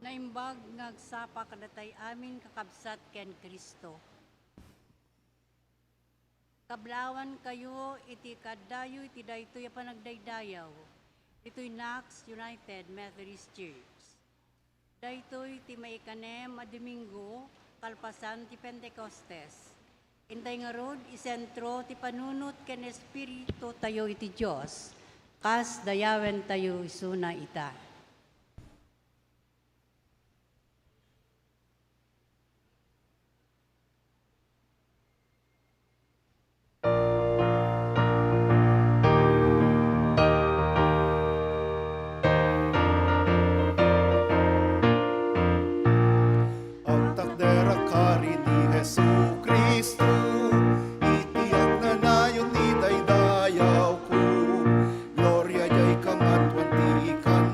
Naimbag ngagsapa kadatay amin kakabsat ken Kristo. Kablawan kayo iti kaddayo iti daytoy a panagdaydayaw. Ito'y Knox United Methodist Church. Daytoy iti maikanem a Domingo kalpasan ti Pentecostes. Intay nga rod isentro ti panunot ken espiritu tayo iti Dios. Kas dayawen tayo isuna ita. Gloria jay kamatwan ti ikan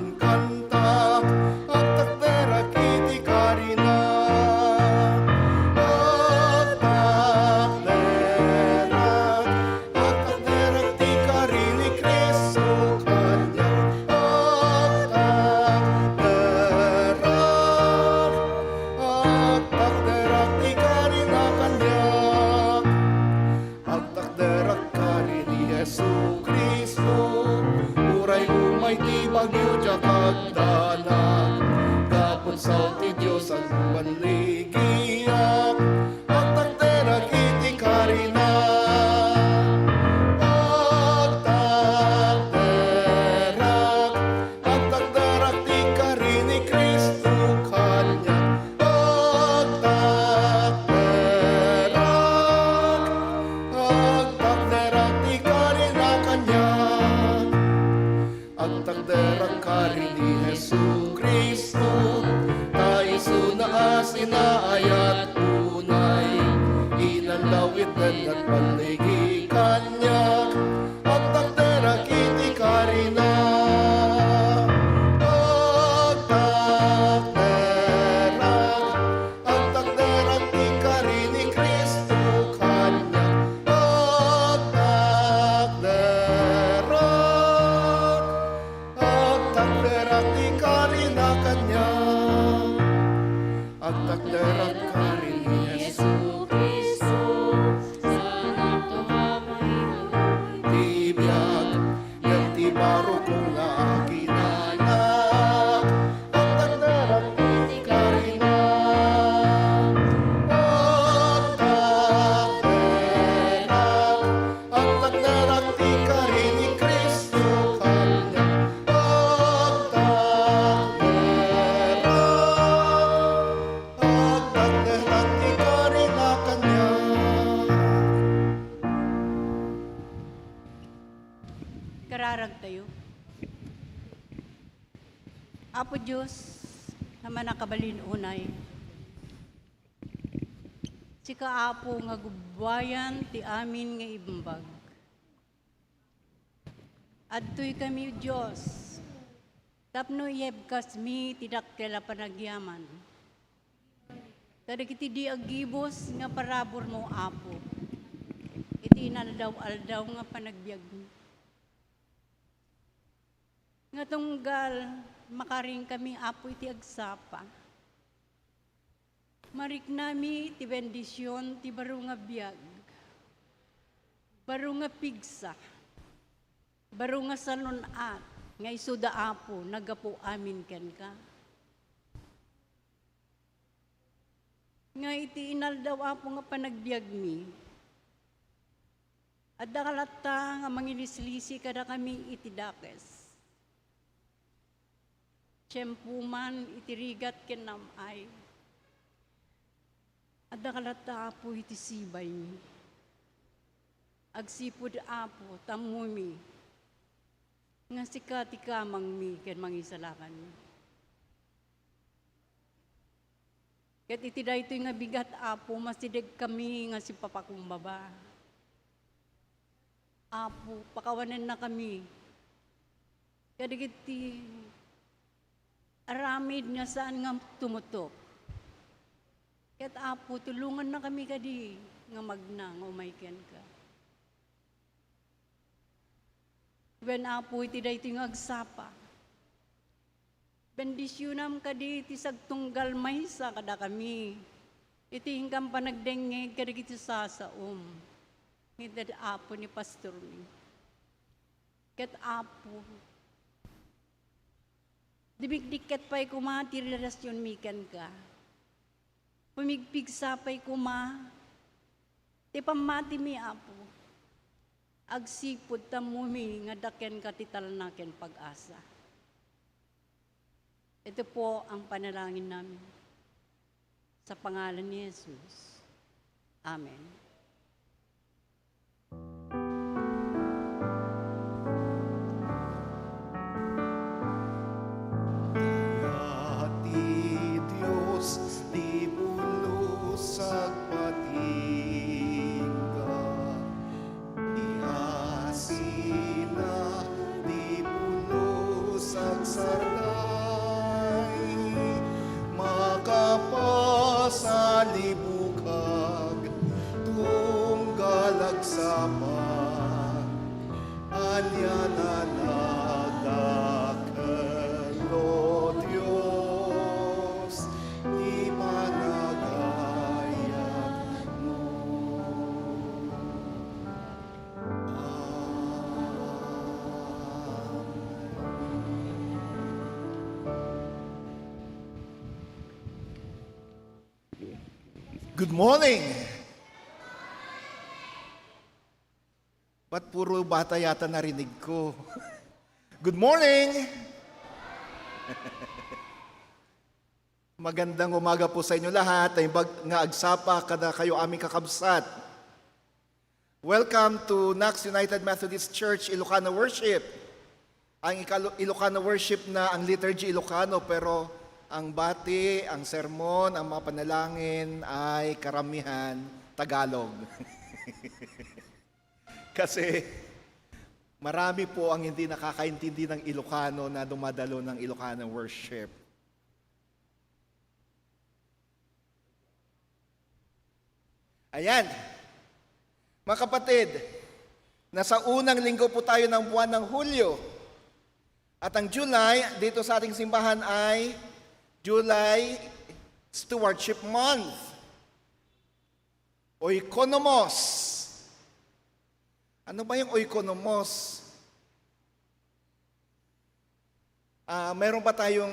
At tagderang kari ni Jesu Kristo, kaiso na asinaayat unay, inalawit at paligi kanyak, at tagderang kiti kari na. Agdagdarak ka rin ni Jesu Kristo, sana tumamay tibiyag, yan tibaro kong nakinanak. Agdagdarak ka rin na. Agdagdarak ka rin ni Kristo kanya. Kararag tayo. Apo Diyos, naman nakabalin unay. Si kaapo nga gubwayan ti amin nga ibumbag. Adtoy kami Diyos, tapno yebkas mi tidak kela panagyaman. Tadag iti di agibos nga parabor mo apo. Iti inaldaw-aldaw nga panagbiag mo. Nga tunggal, makaring kami apo iti agsapa. Marik nami ti bendisyon ti baro nga biag. Baro nga pigsa. Baro nga sanunat. Nga isuda apo, nagapo amin ken ka. Nga iti inaldaw apo nga panagbiag mi. At dakalata nga mangilislisi kada kami iti dakes. Tiyempuman itirigat kinamay. At dakalata apo iti sibay mi. Agsipod apo tamumi. Nga sikati kamang mi ken mangisalakan mi. Ket iti daytoy nga bigat apo masideg kami nga si papakumbaba. Apo pakawanen na kami. Kadigiti aramid nga saan nga tumutok. Ket apo, tulungan na kami kadi nga magna, nga umayken ka. Ben apo, iti da iti nga agsapa. Bendisyonam kadi iti sagtunggal maysa kada kami. Iti hingkam panagdengeg kadi iti sasaom. Iti apo ni pastor ni. Ket apo, dibigdiket pa'y kuma, ti relasyon mikan ka. Pumigpigsa pa'y kuma, ti pamati mi apo. Agsipod tamumi, nga daken ka ti talnaken pag-asa. Ito po ang panalangin namin. Sa pangalan ni Jesus. Amen. Salibukag tunggal agsama anya nanagakelo Diyos di managayat mo. Good morning! Ba't puro bata yata narinig ko? Good morning! Magandang umaga po sa inyo lahat. Ay nga agsapa kada kayo aming kakabsat. Welcome to Nax United Methodist Church, Ilocano Worship. ang Ilocano worship na ang liturgy Ilocano, pero ang bati, ang sermon, ang mga panalangin ay karamihan Tagalog. Kasi marami po ang hindi nakakaintindi ng Ilocano na dumadalo ng Ilocano worship. Ayan. Mga kapatid, nasa unang linggo po tayo ng buwan ng Hulyo. At ang July, dito sa ating simbahan ay July Stewardship Month. Oikonomos. Ano ba yung oikonomos? Meron ba tayong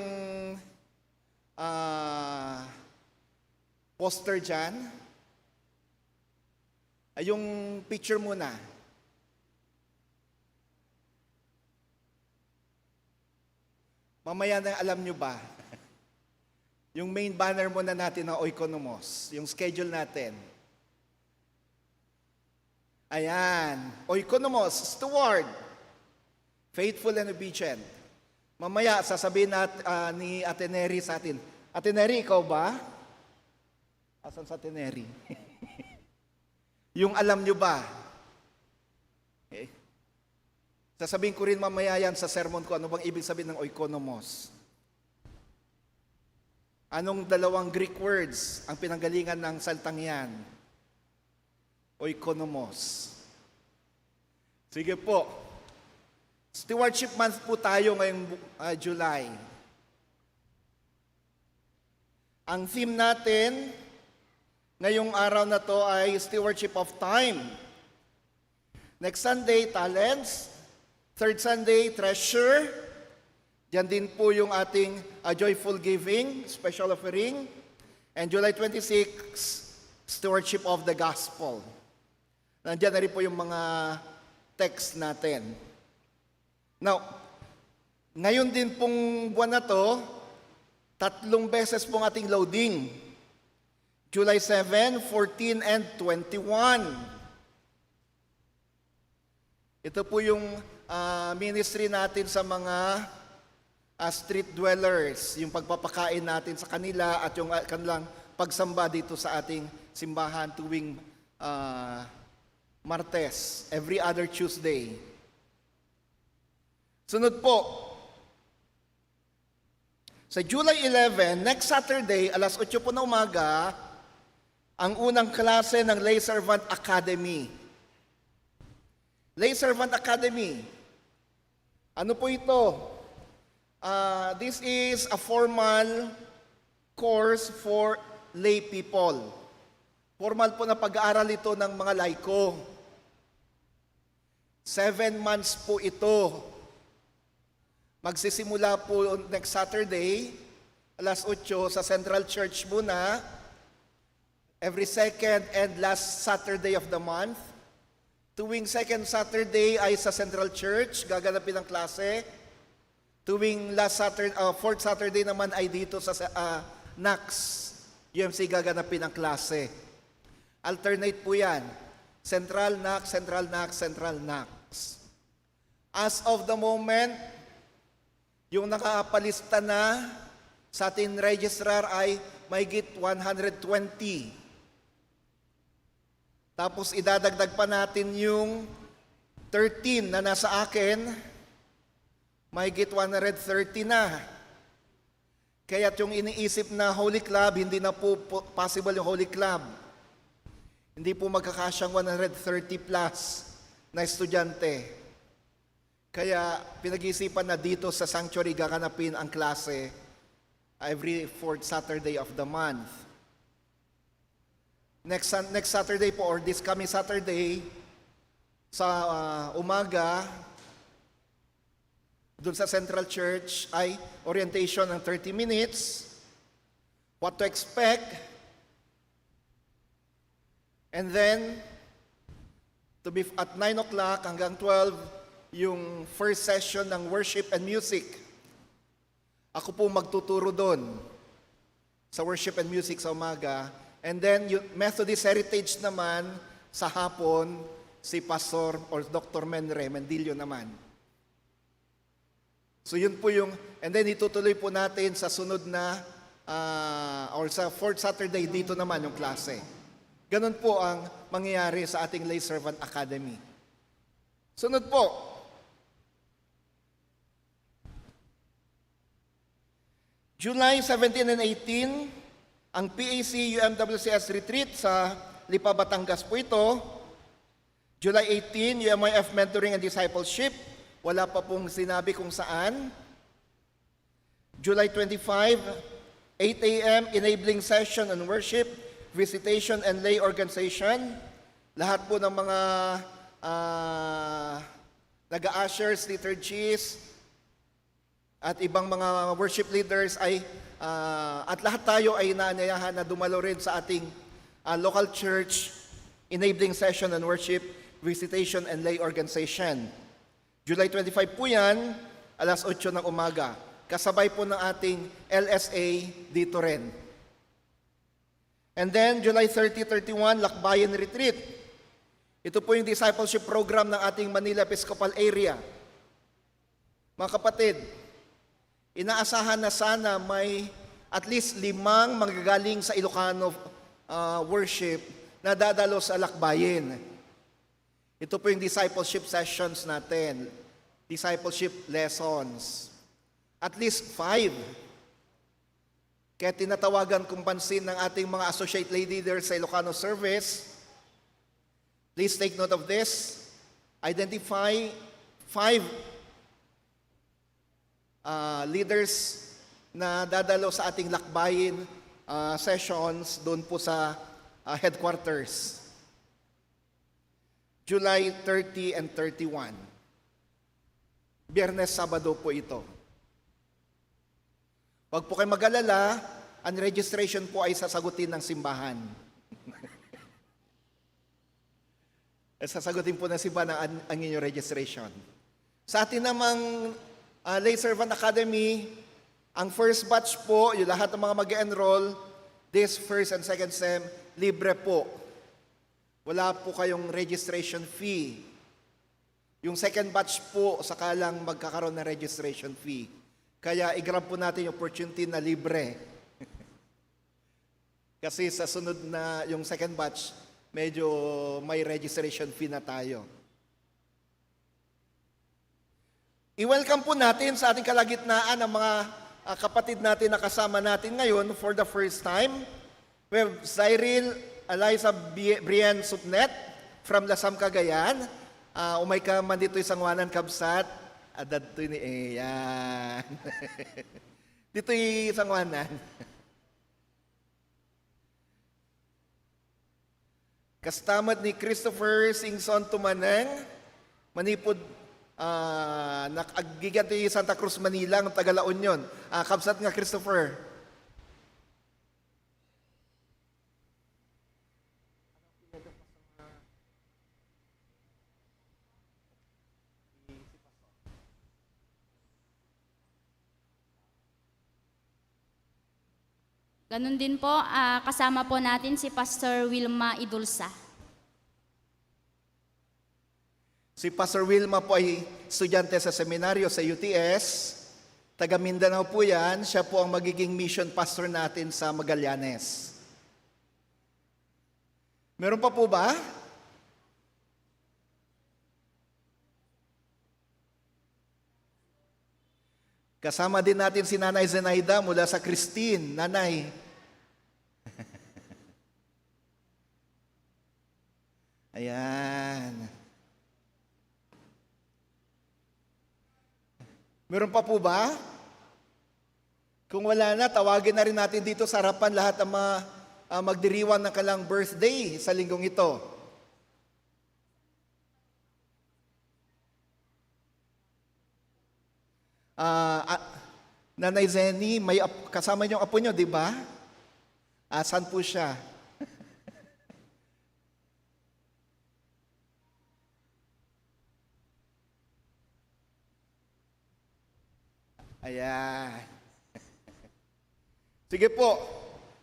poster dyan? Yung picture muna. Mamaya na alam nyo ba? Yung main banner muna natin ng Oikonomos, yung schedule natin. Ayan, Oikonomos, steward, faithful and obedient. Mamaya sasabihin ni Ate Neri sa atin, Ate Neri, ikaw ba? Asan sa Ate Neri? Yung alam nyo ba? Okay. Sasabihin ko rin mamaya yan sa sermon ko, ano bang ibig sabihin ng oikonomos? Anong dalawang Greek words ang pinanggalingan ng salitang yan? Oikonomos. Sige po. Stewardship month po tayo ngayong July. Ang theme natin ngayong araw na to ay stewardship of time. Next Sunday, talents. Third Sunday, treasure. Diyan din po yung ating joyful giving, special offering. And July 26, stewardship of the gospel. Nandiyan na rin po yung mga text natin. Now, ngayon din pong buwan na to, 3 beses pong ating loading. July 7, 14, and 21. Ito po yung ministry natin sa mga street dwellers, yung pagpapakain natin sa kanila at yung kanilang pagsamba dito sa ating simbahan tuwing Martes, every other Tuesday. Sunod po, sa July 11, next Saturday, alas 8 po na umaga, ang unang klase ng Lay Servant Academy. Lay Servant Academy. Ano po ito? This is a formal course for lay people. Formal po na pag-aaral ito ng mga laiko. 7 months po ito. Magsisimula po next Saturday, alas 8 sa Central Church muna. Every second and last Saturday of the month. Tuwing second Saturday ay sa Central Church, gaganapin ang klase. Tuwing fourth Saturday naman ay dito sa NAX, UMC gaganapin ang klase. Alternate po yan. Central NAX, Central NAX, Central NAX. As of the moment, yung nakapalista na sa ating registrar ay mahigit 120. Tapos idadagdag pa natin yung 13 na nasa akin, mahigit 130 na. Kaya yung iniisip na Holy Club, hindi na po possible yung Holy Club. Hindi po magkakasyang 130 plus na estudyante. Kaya pinag-iisipan na dito sa sanctuary gaganapin ang klase every fourth Saturday of the month. Next Saturday po, or this coming Saturday, sa umaga, dun sa Central Church, ay orientation ng 30 minutes, what to expect, and then, to be at 9 o'clock hanggang 12, yung first session ng worship and music. Ako po magtuturo doon sa worship and music sa umaga. And then, yung Methodist Heritage naman, sa hapon, si Pastor or Dr. Mendilio naman. So yun po yung, and then itutuloy po natin sa sunod na, or sa fourth Saturday dito naman yung klase. Ganun po ang mangyayari sa ating Lay Servant Academy. Sunod po, July 17 and 18, ang PAC UMWCS retreat sa Lipa, Batangas po ito. July 18, UMIF Mentoring and Discipleship. Wala pa pong sinabi kung saan. July 25, 8 a.m. Enabling Session on Worship, Visitation and Lay Organization. Lahat po ng mga nag-ushers, liturgies, at ibang mga worship leaders ay at lahat tayo ay inaanyayahan na dumalo rin sa ating local church enabling session and worship, visitation and lay organization. July 25 po yan, alas 8 ng umaga. Kasabay po ng ating LSA dito rin. And then July 30-31, Lakbayan Retreat. Ito po yung discipleship program ng ating Manila Episcopal Area. Mga kapatid, inaasahan na sana may at least 5 manggagaling sa Ilocano worship na dadalo sa Lakbayin. Ito po yung discipleship sessions natin, discipleship lessons. At least 5. Kaya tinatawagan kong pansin ng ating mga associate lay leaders sa Ilocano service. Please take note of this. Identify 5 leaders na dadalo sa ating lakbayin sessions doon po sa headquarters. July 30 and 31. Biyernes, Sabado po ito. Huwag po kayo mag-alala, ang registration po ay sasagutin ng simbahan. Sasagutin po ng simbahan ang inyong registration. Sa atin namang Lay Servant Academy, ang first batch po, yung lahat ng mga mag-enroll, this first and second sem, libre po. Wala po kayong registration fee. Yung second batch po, saka lang magkakaroon ng registration fee. Kaya i-grab po natin yung opportunity na libre. Kasi sa sunod na yung second batch, medyo may registration fee na tayo. I-welcome po natin sa ating kalagitnaan ang mga kapatid natin na kasama natin ngayon for the first time. We have Cyril Eliza Brian Supnet from Lasam, Cagayan. Umay ka man dito isang wanan kabsat. Adad to ni Ayan. Dito isang wanan. Kastamat ni Christopher Singson Tumaneng. Manipod nakagiganto yung Santa Cruz, Manila, ng Tagalaon yun. Kabsat nga, Christopher. Ganun din po, kasama po natin si Pastor Wilma Idulsa. Si Pastor Wilma po ay estudyante sa seminaryo sa UTS. Taga Mindanao po yan. Siya po ang magiging mission pastor natin sa Magallanes. Meron pa po ba? Kasama din natin si Nanay Zenaida mula sa Christine. Nanay. Ayan. Meron pa po ba? Kung wala na, tawagin na rin natin dito sa harapan lahat ng mga magdiriwang ng kanilang birthday sa linggong ito. Nanay Zenny, may kasama niyong apo niyo, di ba? Saan po siya? Ayan. Sige po.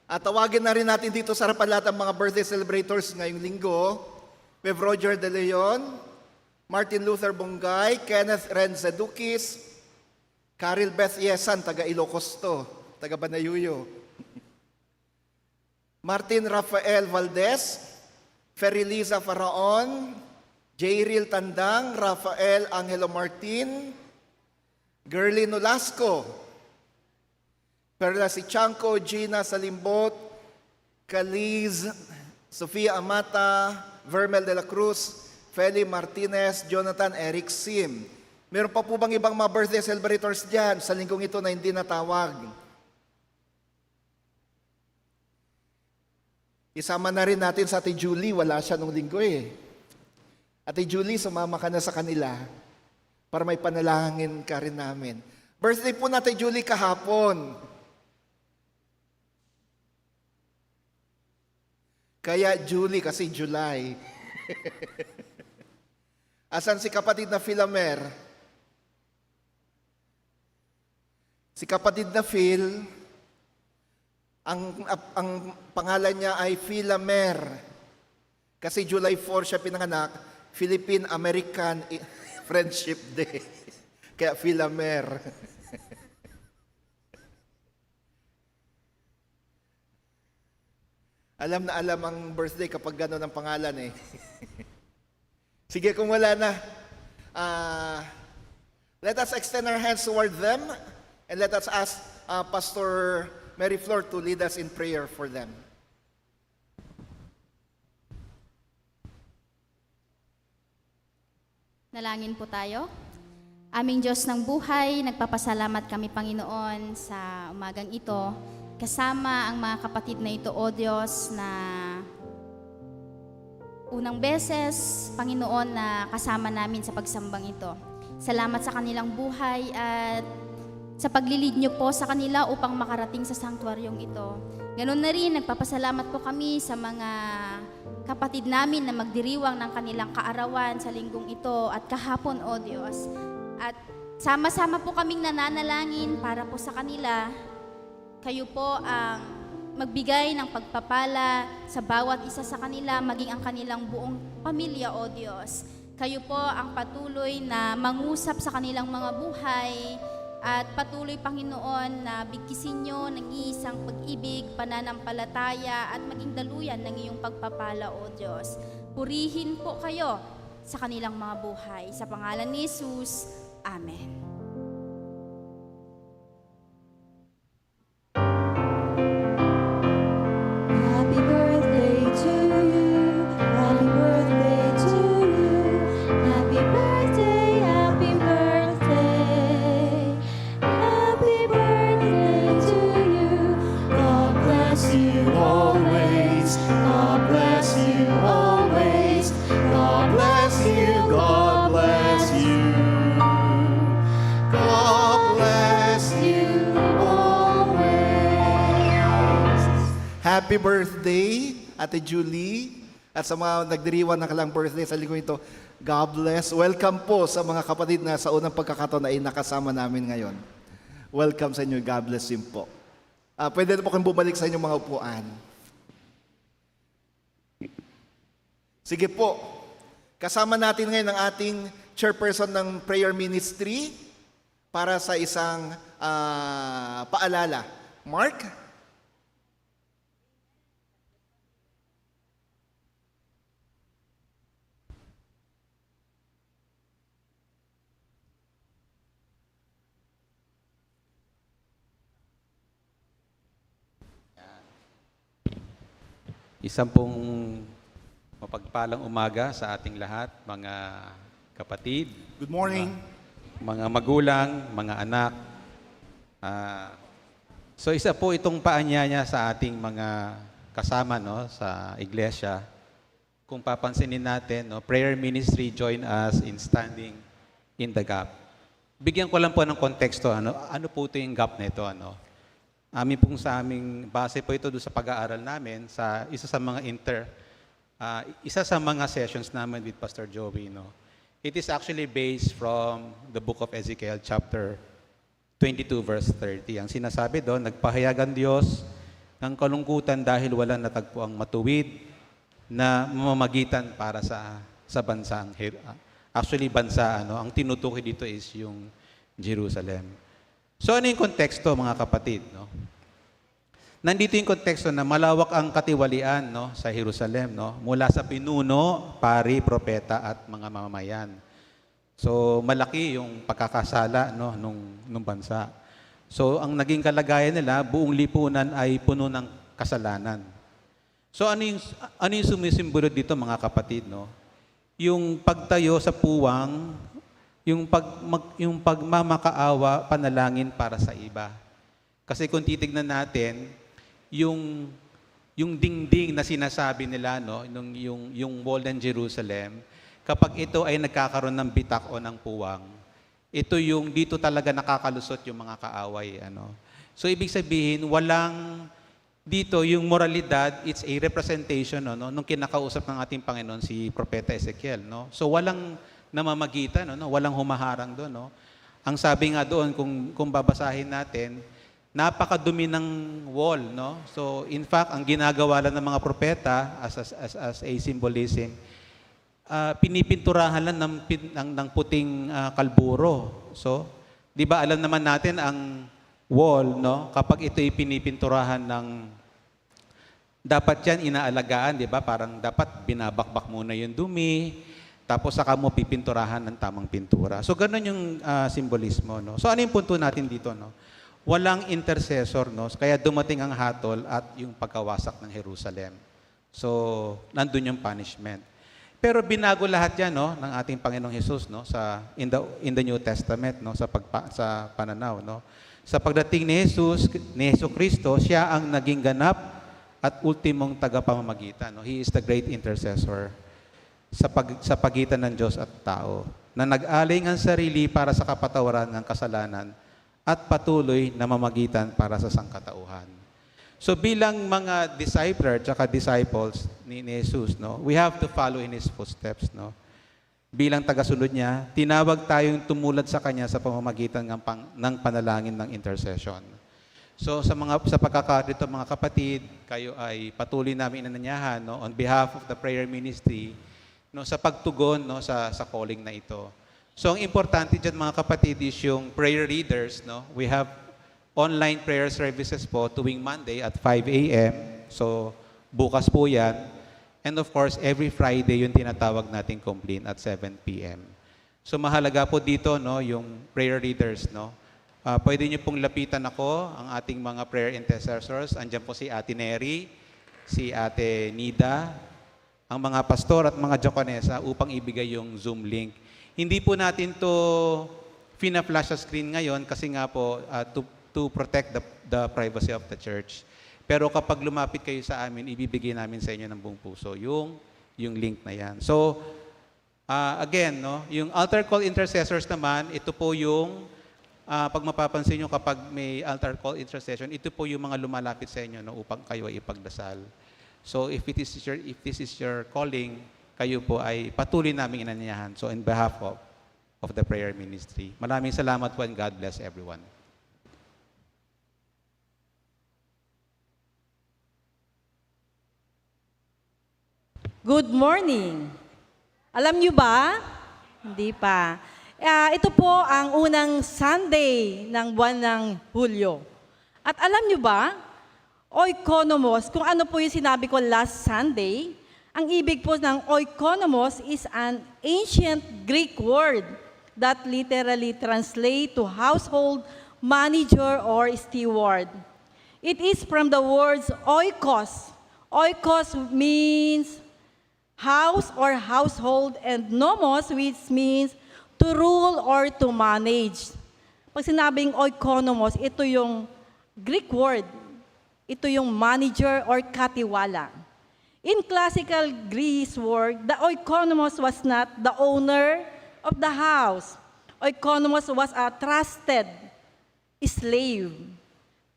Tawagin na rin natin dito sa harapan lahat ng mga birthday celebrators ngayong linggo. We have Roger De Leon, Martin Luther Bongay, Kenneth Renz Zadukis, Caril Beth Yesan, taga Ilocos to, taga Banayuyo. Martin Rafael Valdez, Feriliza Faraon, Jayril Tandang, Rafael Angelo Martin, Gerly Nolasco, Perla Sichanco, Gina Salimbot, Kaliz, Sofia Amata, Vermel de la Cruz, Feli Martinez, Jonathan Eric Sim. Meron pa po bang ibang mga birthday celebrators dyan sa linggong ito na hindi natawag? Isama na rin natin sa Ate Julie, wala siya nung linggo eh. Ate Julie, sumama ka na sa kanila para may panalangin ka rin namin. Birthday po na Ate Julie kahapon. Kaya Julie kasi July. Asan si kapatid na Philamer? Si kapatid na Phil, ang pangalan niya ay Philamer. Kasi July 4 siya pinanganak, Philippine-American Friendship Day. Kaya Philamer. Alam na alam ang birthday kapag gano'n ang pangalan eh. Sige, kung wala na, let us extend our hands toward them and let us ask Pastor Mary Flor to lead us in prayer for them. Nalangin po tayo. Aming Diyos ng buhay, nagpapasalamat kami, Panginoon, sa umagang ito. Kasama ang mga kapatid na ito, O Diyos, na unang beses, Panginoon, na kasama namin sa pagsambang ito. Salamat sa kanilang buhay at sa paglilid niyo po sa kanila upang makarating sa sanktuaryong ito. Ganon na rin, nagpapasalamat po kami sa mga kapatid namin na magdiriwang ng kanilang kaarawan sa linggong ito at kahapon, O Diyos. At sama-sama po kaming nananalangin para po sa kanila. Kayo po ang magbigay ng pagpapala sa bawat isa sa kanila, maging ang kanilang buong pamilya, O Diyos. Kayo po ang patuloy na mangusap sa kanilang mga buhay at patuloy, Panginoon, na bigkisin nyo ng isang pag-ibig, pananampalataya at maging daluyan ng iyong pagpapala, O Diyos. Purihin po kayo sa kanilang mga buhay. Sa pangalan ni Jesus, Amen. Happy birthday to you. Happy birthday to you. Happy birthday, happy birthday. Happy birthday to you. God bless you always. God bless you always. God bless you. God bless you. God bless you always. Happy birthday, Ate Julie. At sa mga nagdiriwan ng kalang birthday sa linggo ito, God bless. Welcome po sa mga kapatid na sa unang pagkakataon ay nakasama namin ngayon. Welcome sa inyo. God bless you po. Pwede na po kayong bumalik sa inyong mga upuan. Sige po. Kasama natin ngayon ang ating chairperson ng prayer ministry para sa isang paalala. Mark? Isang pong mapagpalang umaga sa ating lahat, mga kapatid, Good morning. mga magulang, mga anak. So isa po itong paanyaya sa ating mga kasama sa iglesia. Kung papansinin natin, prayer ministry join us in standing in the gap. Bigyan ko lang po ng konteksto, ano po ito yung gap na ito, Amin pong sa aming base po ito doon sa pag-aaral namin sa isa sa mga sessions namin with Pastor Joey. It is actually based from the book of Ezekiel chapter 22 verse 30. Ang sinasabi doon, nagpahayagan Diyos ng kalungkutan dahil wala natagpo ang matuwid na mamamagitan para sa bansang. Actually, bansa, ang tinutukoy dito is yung Jerusalem. So ano yung konteksto, mga kapatid? No? Nandito yung konteksto na malawak ang katiwalian, no, sa Jerusalem, no, mula sa pinuno, pari, propeta at mga mamamayan. So malaki yung pagkakasala, no, nung bansa. So ang naging kalagayan nila, buong lipunan ay puno ng kasalanan. So ano yung sumisimbolo dito, mga kapatid, no? Yung pagtayo sa puwang, yung pagmamakaawa, panalangin para sa iba. Kasi kung titignan natin, yung dingding na sinasabi nila, no, yung wall ng Jerusalem, kapag ito ay nagkakaroon ng bitak o ng puwang, ito yung dito talaga nakakalusot yung mga kaaway, ano. So ibig sabihin, walang dito yung moralidad, it's a representation, no, nung kinakausap ng ating Panginoon si Propeta Ezekiel, no. So walang namamagitan, no, walang humaharang doon, no. Ang sabi nga doon, kung babasahin natin, napakadumi ng wall, no? So, in fact, ang ginagawa lang ng mga propeta as a symbolism, pinipinturahan lang ng puting kalburo. So, di ba alam naman natin ang wall, no? Kapag ito'y pinipinturahan dapat yan inaalagaan, di ba? Parang dapat binabakbak muna yung dumi, tapos saka mo pipinturahan ng tamang pintura. So, ganun yung simbolismo, no? So, ano yung punto natin dito, no? Walang intercessor, no? Kaya dumating ang hatol at yung pagkawasak ng Jerusalem. So, nandun yung punishment. Pero binago lahat yan, no, ng ating Panginoong Hesus, no, in the New Testament, no, sa pananaw, no. Sa pagdating ni Hesus Kristo, siya ang naging ganap at ultimong tagapamamagitan, no. He is the great intercessor sa pagitan ng Diyos at tao, na nag-aling ang sarili para sa kapatawaran ng kasalanan at patuloy na mamagitan para sa sangkatauhan. So bilang mga disciples ni Jesus, no, we have to follow in His footsteps, no. Bilang tagasunod niya, tinawag tayong tumulad sa Kanya sa pamamagitan ng panalangin ng intercession. So sa pagkakaroon mga kapatid, kayo ay patuloy namin inanyahan, no, on behalf of the prayer ministry, no, sa pagtugon, no, sa calling na ito. So ang importante dyan, mga kapatid, is yung prayer readers, no? We have online prayer services po tuwing Monday at 5 a.m. So bukas po yan. And of course, every Friday yung tinatawag nating complaint at 7 p.m. So mahalaga po dito, no, yung prayer readers, no? Pwede niyo pong lapitan ako, ang ating mga prayer intercessors. Andiyan po si Ate Neri, si Ate Nida, ang mga pastor at mga diakonesa upang ibigay yung Zoom link. Hindi po natin to fina-flash sa screen ngayon kasi nga po to protect the privacy of the church. Pero kapag lumapit kayo sa amin, ibibigay namin sa inyo ng buong puso yung link na yan. So, again, no, yung altar call intercessors naman, ito po yung, pag mapapansin nyo kapag may altar call intercession, ito po yung mga lumalapit sa inyo, no, upang kayo ay ipagdasal. So, if this is your calling, kayo po ay patuloy naming inanyayahan. So, in behalf of the prayer ministry, maraming salamat po and God bless everyone. Good morning. Alam niyo ba? Hindi pa. Ito po ang unang Sunday ng buwan ng Hulyo. At alam niyo ba, oikonomos, kung ano po yung sinabi ko last Sunday, ang ibig po ng oikonomos is an ancient Greek word that literally translates to household manager or steward. It is from the words oikos. Oikos means house or household, and nomos, which means to rule or to manage. Pag sinabing oikonomos, ito yung Greek word. Ito yung manager or katiwala. In classical Greece work, the oikonomos was not the owner of the house. Oikonomos was a trusted slave,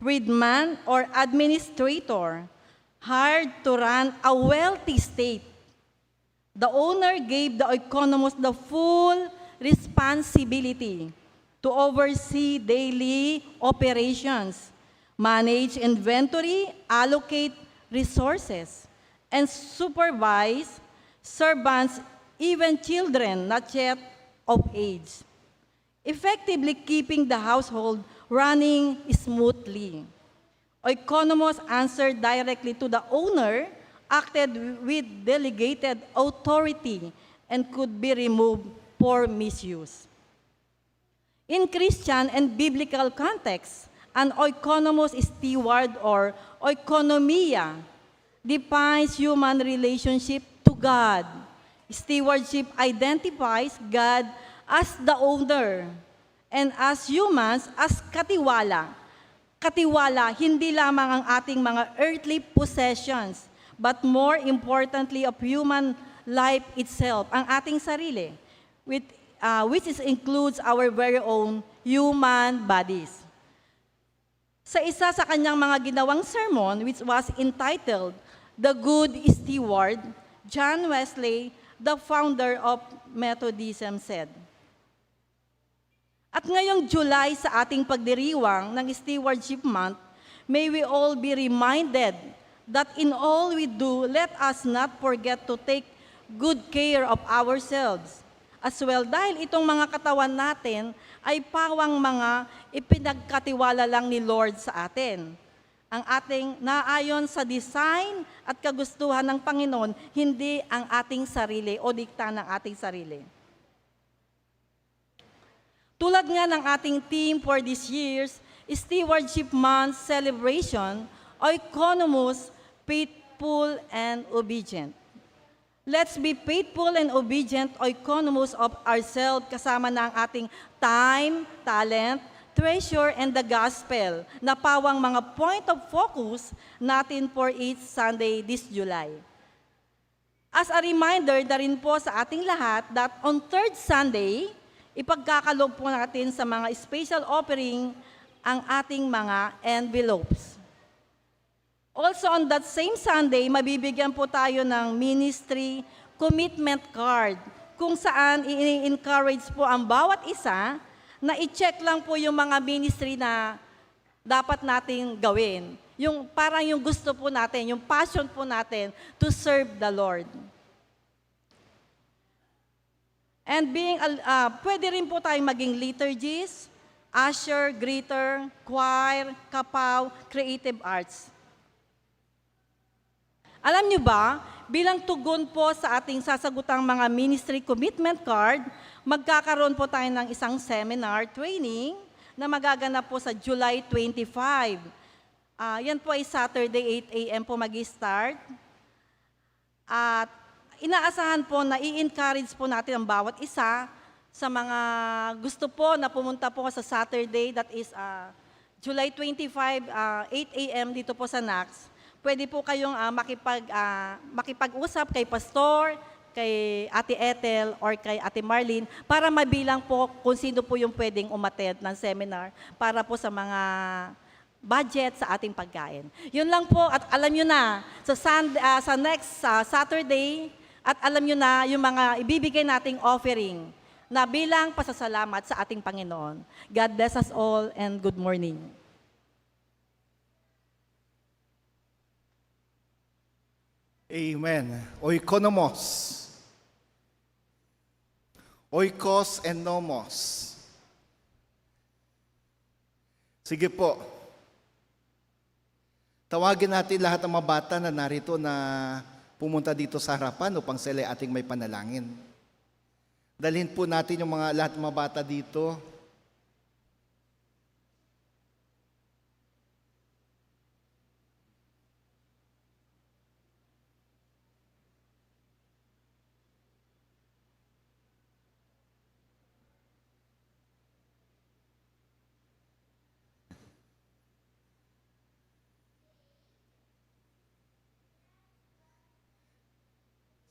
freedman, or administrator, hired to run a wealthy state. The owner gave the oikonomos the full responsibility to oversee daily operations, manage inventory, allocate resources, and supervise servants, even children not yet of age, effectively keeping the household running smoothly. Oikonomos answered directly to the owner, acted with delegated authority, and could be removed for misuse. In Christian and biblical context, an oikonomos steward or oikonomia defines human relationship to God. Stewardship identifies God as the owner and as humans as katiwala. Katiwala, hindi lamang ang ating mga earthly possessions, but more importantly of human life itself, ang ating sarili, which includes our very own human bodies. Sa isa sa kanyang mga ginawang sermon, which was entitled, The Good Steward, John Wesley, the founder of Methodism, said, at ngayong July sa ating pagdiriwang ng Stewardship Month, may we all be reminded that in all we do, let us not forget to take good care of ourselves as well, dahil itong mga katawan natin ay pawang mga ipinagkatiwala lang ni Lord sa atin. Ang ating naayon sa design at kagustuhan ng Panginoon, hindi ang ating sarili o dikta ng ating sarili. Tulad nga ng ating theme for this year's Stewardship Month celebration, Oikonomos, faithful and obedient. Let's be faithful and obedient oikonomos of ourselves, kasama na ang ating time, talent, treasure, and the gospel na pawang mga point of focus natin for each Sunday this July. As a reminder na rin po sa ating lahat that on third Sunday, ipagkakaloob po natin sa mga special offering ang ating mga envelopes. Also on that same Sunday, mabibigyan po tayo ng ministry commitment card kung saan i-encourage po ang bawat isa na i-check lang po yung mga ministry na dapat nating gawin. Yung parang yung gusto po natin, yung passion po natin to serve the Lord. And pwede rin po tayong maging liturgies, usher, greeter, choir, kapaw, creative arts. Alam niyo ba, bilang tugon po sa ating sasagutang mga ministry commitment card, magkakaroon po tayo ng isang seminar training na magaganap po sa July 25. Yan po ay Saturday 8 a.m. po mag-start. At inaasahan po na i-encourage po natin ang bawat isa sa mga gusto po na pumunta po sa Saturday, that is July 25, 8 a.m. dito po sa NACS. Pwede po kayong makipag-usap kay Pastor, kay Ate Ethel, or kay Ate Marlene para mabilang po kung sino po yung pwedeng umattend ng seminar para po sa mga budget sa ating pagkain. Yun lang po, at alam nyo na, sa next Saturday, at alam nyo na yung mga ibibigay nating offering na bilang pasasalamat sa ating Panginoon. God bless us all and good morning. Amen. Oikonomos. Oikos and nomos. Sige po. Tawagin natin lahat ng mga bata na narito na pumunta dito sa harapan upang sila ating may panalangin. Dalhin po natin yung lahat ng mga bata dito.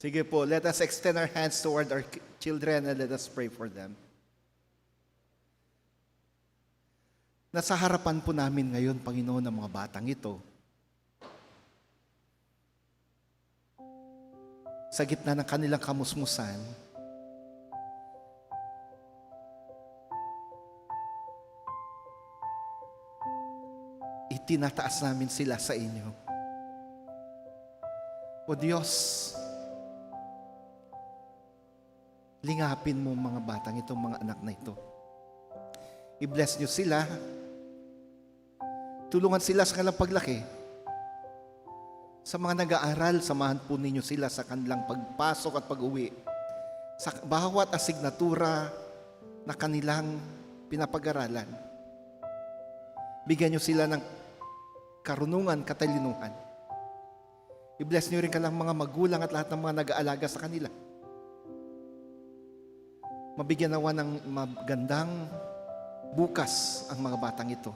Sige po, let us extend our hands toward our children and let us pray for them. Nasa harapan po namin ngayon, Panginoon, ng mga batang ito. Sa gitna ng kanilang kamusmusan, itinataas namin sila sa inyo. O Diyos, lingapin mo mga batang itong mga anak na ito. I-bless nyo sila Tulungan sila sa kanilang paglaki. Sa mga nag-aaral, samahan po ninyo sila sa kanilang pagpasok at pag-uwi. Sa bawat asignatura na kanilang pinapag-aralan. Bigyan nyo sila ng karunungan, katalinuhan. I-bless nyo rin kanilang mga magulang at lahat ng mga nag-aalaga sa kanila. Mabigyan nawa ng magandang bukas ang mga batang ito.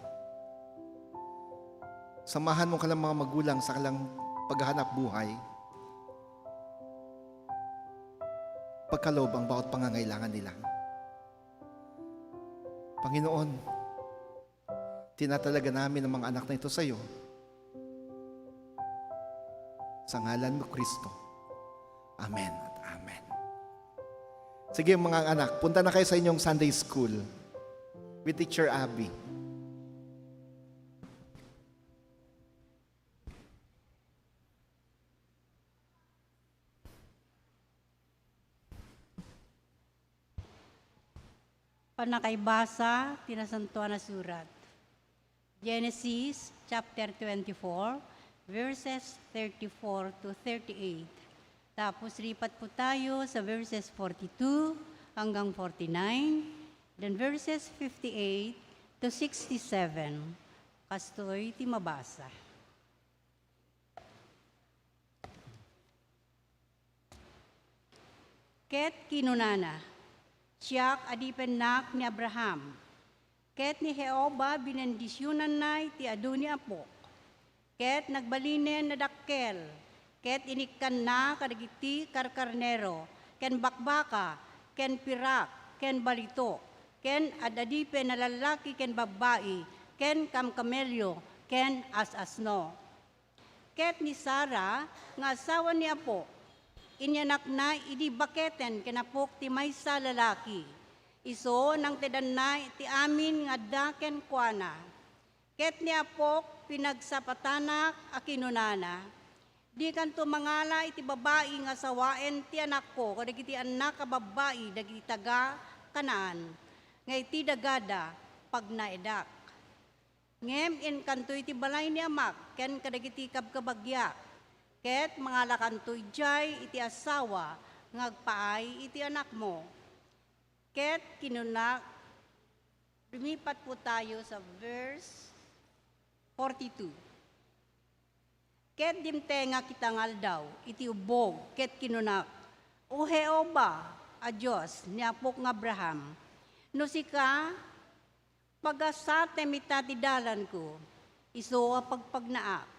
Samahan mo kanilang mga magulang sa kanilang paghahanap buhay. Pagkaloob ang bawat pangangailangan nila. Panginoon, tinatalaga namin ang mga anak na ito sa iyo. Sa ngalan mo, Kristo. Amen at amen. Sige mga anak, punta na kayo sa inyong Sunday school with Teacher Abby. Panakaibasa, tinasantuan na surat. Genesis chapter 24, verses 34 to 38. Tapos lipat po tayo sa verses 42 hanggang 49, then verses 58 to 67. Kastoy, ti mabasa. Ket kinunana, siyak adipenak ni Abraham. Ket ni Jehovah binendisyunan na ti adu ni Apo. Ket nagbalinen na dakkel. Ket inikkan na kadagiti karkarnero. Ken bakbaka, ken pirak, ken balito. Ken adadipen na lalaki ken babae. Ken kamkamelyo, ken asasno. Ket ni Sara, nga asawa ni Apo, inyanak na idi baketen kenapok ti maysa lalaki. Iso nang tedan na ti amin nga daken kuana. Ket ni Apok pinagsapatanak a kinunana. Di kanto mangala iti babae nga sawaen ti anak ko kadagiti anak ka babae dagiti taga Kanaan. Nga iti dagada pag naedak. Ngem in kanto iti balay ni amak ken kadagiti kabkabagyak. Ket mga lakantoy jay iti asawa, ngagpaay iti anak mo. Ket kinunak, lumipat po tayo sa verse 42. Ket dimtenga kitangal daw, iti ubog, ket kinunak, O Jehovah, a Diyos, ni Apok ng Abraham, no sika, pagasate mitati dalan ko, iso a pagpagnaak.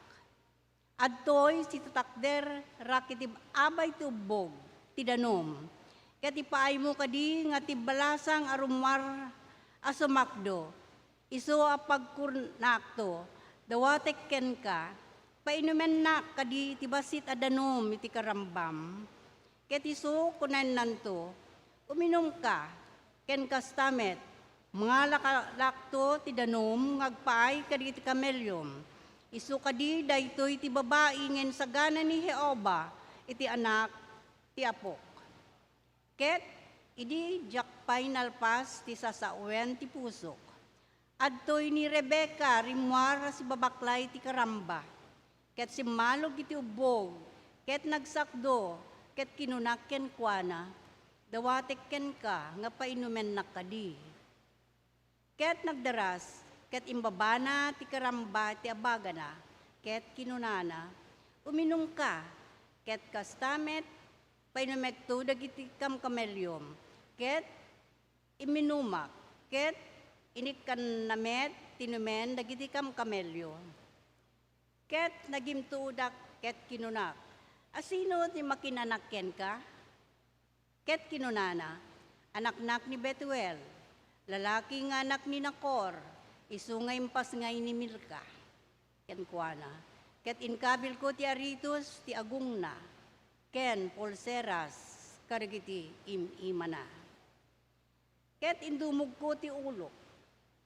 Adtoy si tatakder rakitib abay tubog tidanom. Ket ipaay mo kadi nga tibalasang arumar asumakdo. Iso a pagkurnakto dawatek ken ka painumen nak kadi tibasit adanom iti karambam. Ket iso kunan nanto uminom ka ken kastamet mga lakto tidanom ngagpaay kadi iti kamelyom. Isu kadi daytoy ti babae ngen sagana ni Jehovah iti anak ti Apok. Ket idi jakpay nalpas ti sasawen ti pusok. Adtoy ni Rebecca rimwar si babaklay ti karamba. Ket si malog iti ubog. Ket nagsakdo. Ket kinunak ken kuana. Dawatek ken ka nga painumen nakadi. Ket nagdaras. Ket imbabana ti karamba ti abagana, ket kinunana, uminom ka, ket kastamet, painumekto dagiti kamkamelyom, ket iminumak, ket inikkan namet, tinumen dagiti kamkamelyo. Ket nagimtudak, ket kinunak, asino ti makinanakken ka? Ket kinunana, anak-nak ni Betuel, lalaki nga anak ni Nakor, isungay mpas ngay ni Milka, ken kuana. Ket inkabil ko ti Aritus, ti agung na, ken Polseras, karigiti imana. Ket indumog ko ti ulok,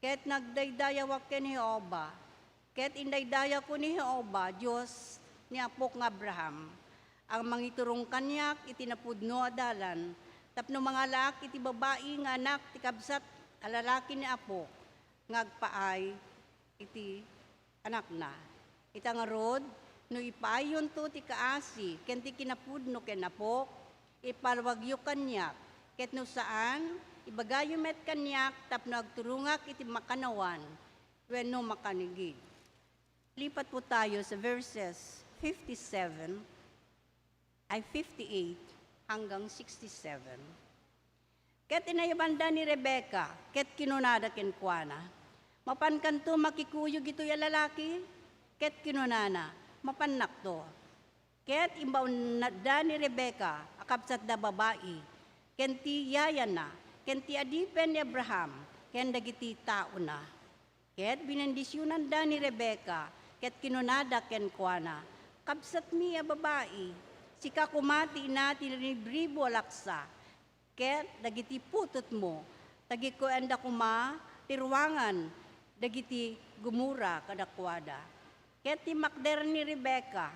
ket nagdaydayawak ken Jehovah, ket indaydaya ko ni Jehovah, Diyos ni Apok ng Abraham, ang mangiturong kanyak itinapudno adalan, tapno mga lak iti babae nga anak ti kabsat alalaki ni Apok, ngagpaay iti anak na. Itang rod, no ipayon to ti kaasi, ken ti kinapudno ken napok, ipalwagyo kanyak, ket no saan, ibagayo met kanyak, tapno agturungak iti makanawan, wenno makanigid. Lipat po tayo sa verses 58 hanggang 67. Ket inayabanda ni Rebecca, ket kinunada ken kuana. Mapan kanto makikuyog ito ya lalaki, ket kinunana, mapannak to. Ket imbaw na da ni Rebecca, akabsat da babae, ken ti yaya na, ken ti adipen ni Abraham, ken dagiti tao na. Ket binendisyunan da ni Rebecca, ket kinunada ken kuana, kabsat mi a babae, sika kumati nati ni bribo alaksa, ket dagiti putot mo, tagi ko enda kuma, tiruangan, dagiti gumura kadakwada. Ket ti makder ni Rebecca,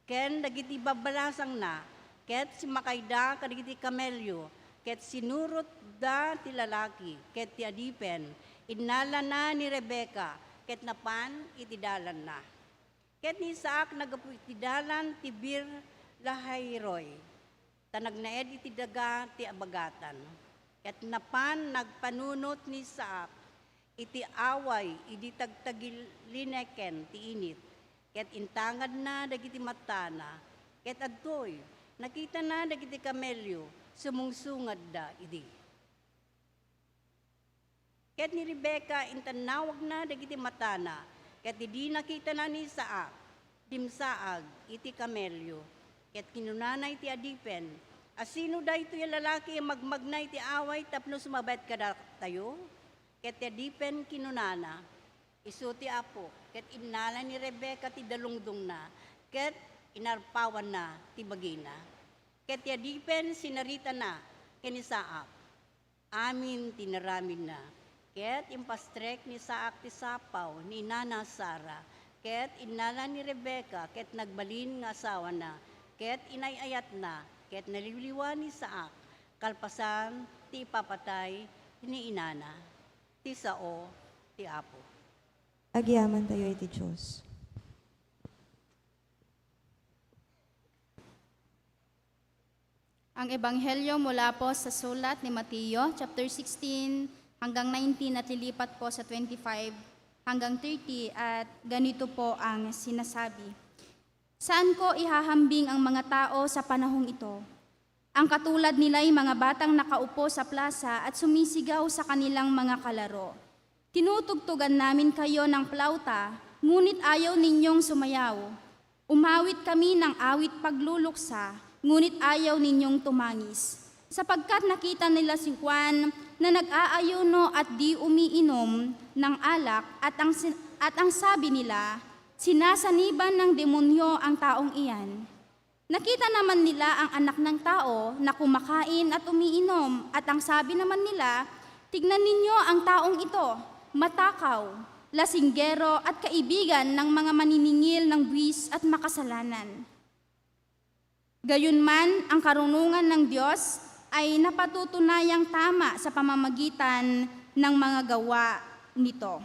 ken dagiti babalasang na, ket si makayda kadagiti kamelyo, ket sinurot da ti lalaki, ket ti adipen, inala na ni Rebecca, ket napan itidalan na. Ket ni Isaac nagapu itidalan ti Bir Lahayroy, tanagnaed iti daga ti abagatan. Ket napan nagpanunot ni Isaac, iti away, iti tagtagilineken ti init, ket intangad na dagiti matana, ket adtoy, nakita na dagiti kamelyo, sumungsungad da idi. Ket ni Rebecca intanawag na dagiti matana, ket di nakita na ni Isaac, dimsaag, iti kamelyo, ket kinunana iti adipen, asino da ito yung lalaki magmagna iti away tapno sumabait ka da tayo? Ket adipen kinunana, isu ti apo, ket inala ni Rebecca ti dalungdong na, ket inarpawan na ti bagina. Ket adipen sinarita na, ken Isaac, amin tinaramin na. Ket impastrek ni Isaac ti sapaw ni Nana Sara, ket inala ni Rebecca, ket nagbalin nga asawa na, ket inayayat na, ket naliliwan ni Isaac, kalpasan ti ipapatay ni inana. Ti sao, ti apo. Agyaman tayo iti Diyos. Ang Ebanghelyo mula po sa sulat ni Mateo, chapter 16 hanggang 19 at lilipat po sa 25 hanggang 30 at ganito po ang sinasabi. Saan ko ihahambing ang mga tao sa panahong ito? Ang katulad nila'y mga batang nakaupo sa plaza at sumisigaw sa kanilang mga kalaro. Tinutugtugan namin kayo ng plauta, ngunit ayaw ninyong sumayaw. Umawit kami ng awit pagluluksa, ngunit ayaw ninyong tumangis. Sapagkat nakita nila si Juan na nag-aayuno at di umiinom ng alak at ang sabi nila, sinasaniban ng demonyo ang taong iyan. Nakita naman nila ang anak ng tao na kumakain at umiinom at ang sabi naman nila, tignan ninyo ang taong ito, matakaw, lasinggero at kaibigan ng mga maniningil ng buwis at makasalanan. Gayunman, ang karunungan ng Diyos ay napatutunayang tama sa pamamagitan ng mga gawa nito.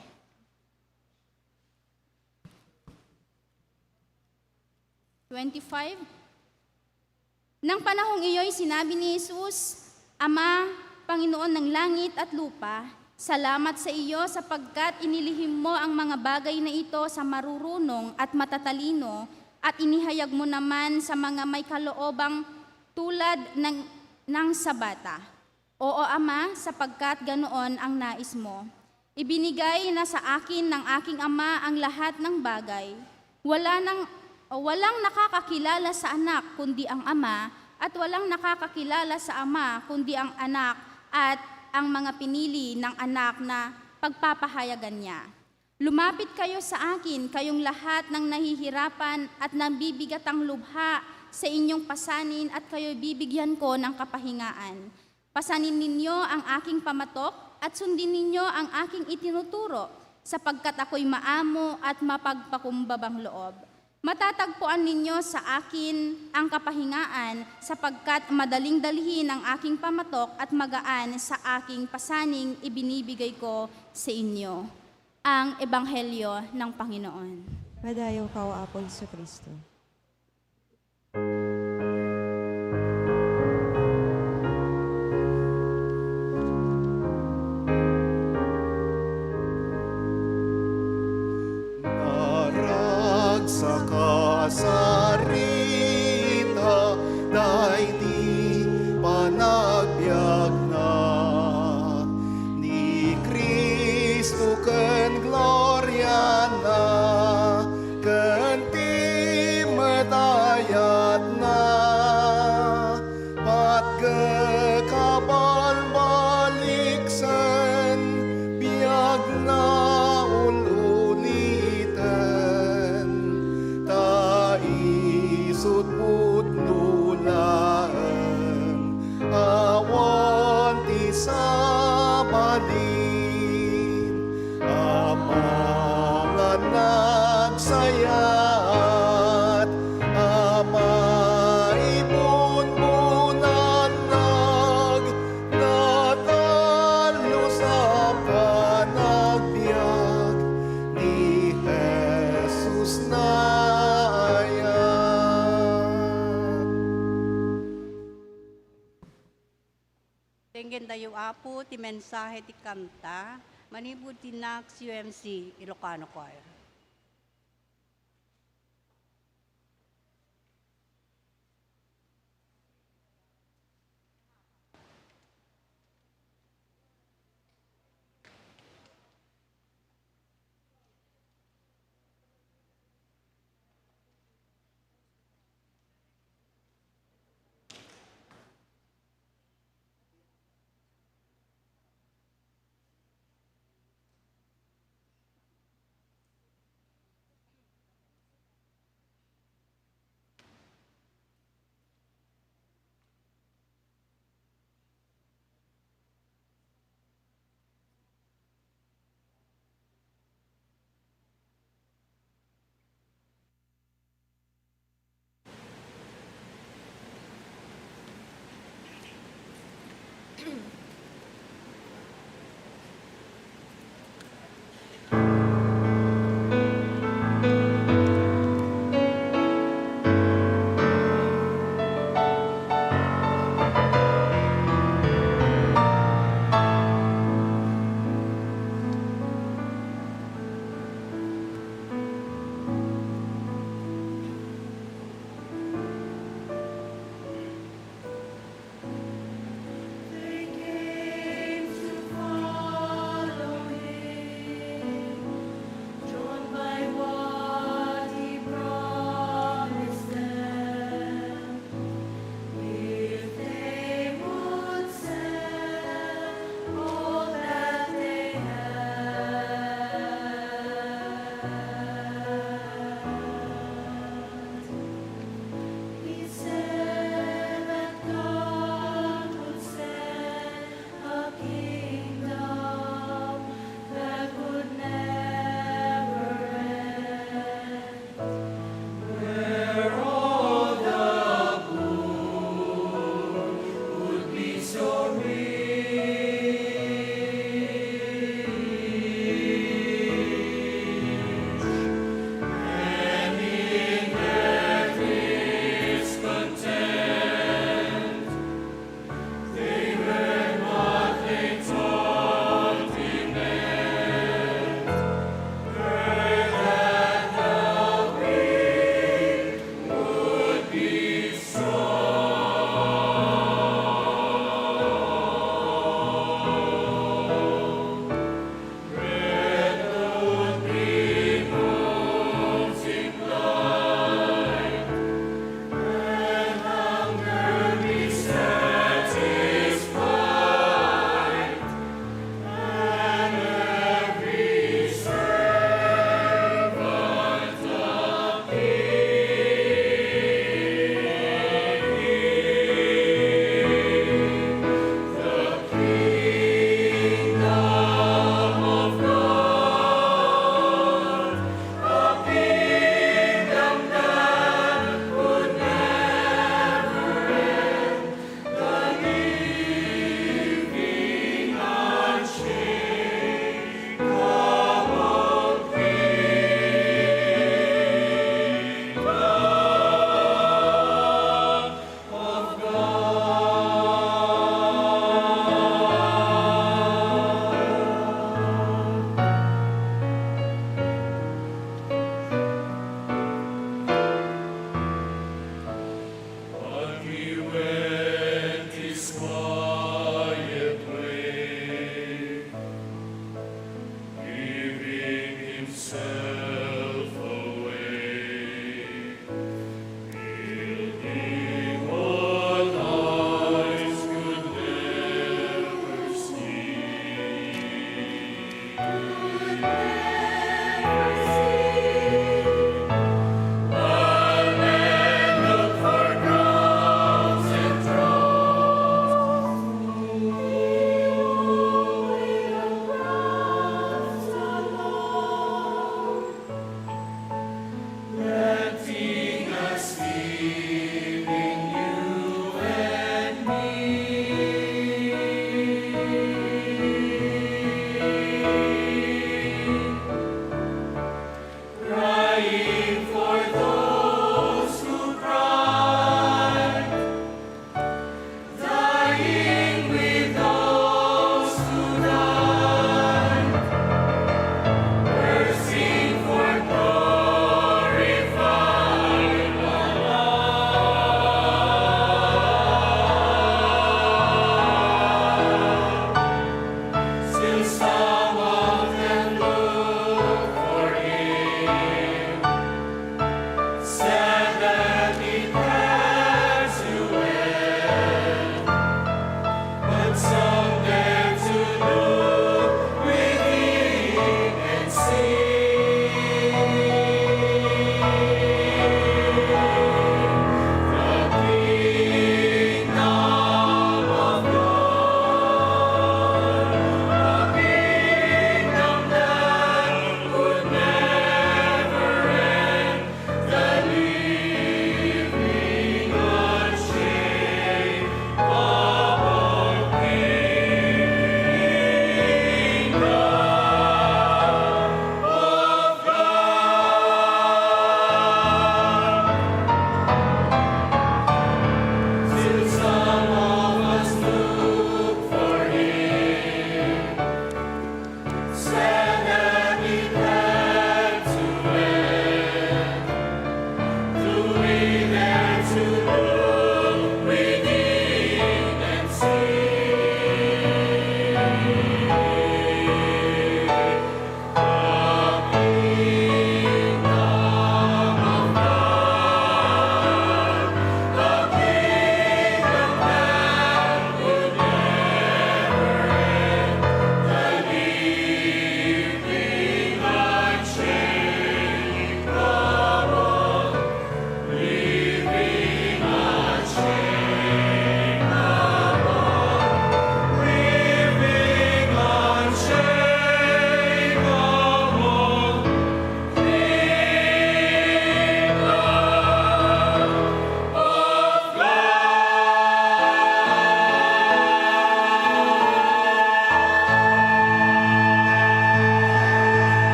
Nang panahong iyo'y sinabi ni Jesus, Ama, Panginoon ng langit at lupa, salamat sa iyo sapagkat inilihim mo ang mga bagay na ito sa marurunong at matatalino at inihayag mo naman sa mga may kaloobang tulad ng sabata. Oo, Ama, sapagkat ganoon ang nais mo. Ibinigay na sa akin ng aking Ama ang lahat ng bagay. Walang nakakakilala sa anak kundi ang Ama at walang nakakakilala sa Ama kundi ang anak at ang mga pinili ng anak na pagpapahayagan niya. Lumapit kayo sa akin, kayong lahat ng nahihirapan at nabibigatang lubha sa inyong pasanin at kayo bibigyan ko ng kapahingaan. Pasanin ninyo ang aking pamatok at sundin ninyo ang aking itinuturo sapagkat ako'y maamo at mapagpakumbabang loob. Matatagpuan ninyo sa akin ang kapahingaan sapagkat madaling dalhin ang aking pamatok at magaan sa aking pasaning ibinibigay ko sa inyo. ang Ebanghelyo ng Panginoon. Madayo ka, O Apo Jesucristo. Naragsak ka sa rita, dahi di panagbiag na. Ni Kristo ken gloria na, ken ti medayat na. Patgekabal baliksen, biag na ululitan. Taisut putnulaan, awan ti sabalin. Amangan nagsayat, amaibunbunan natalo sa panagbiag ni Jesus na Tenggen tayo apo, ti mensahe ti kanta, manipod ti Nax UMC, Ilocano Choir.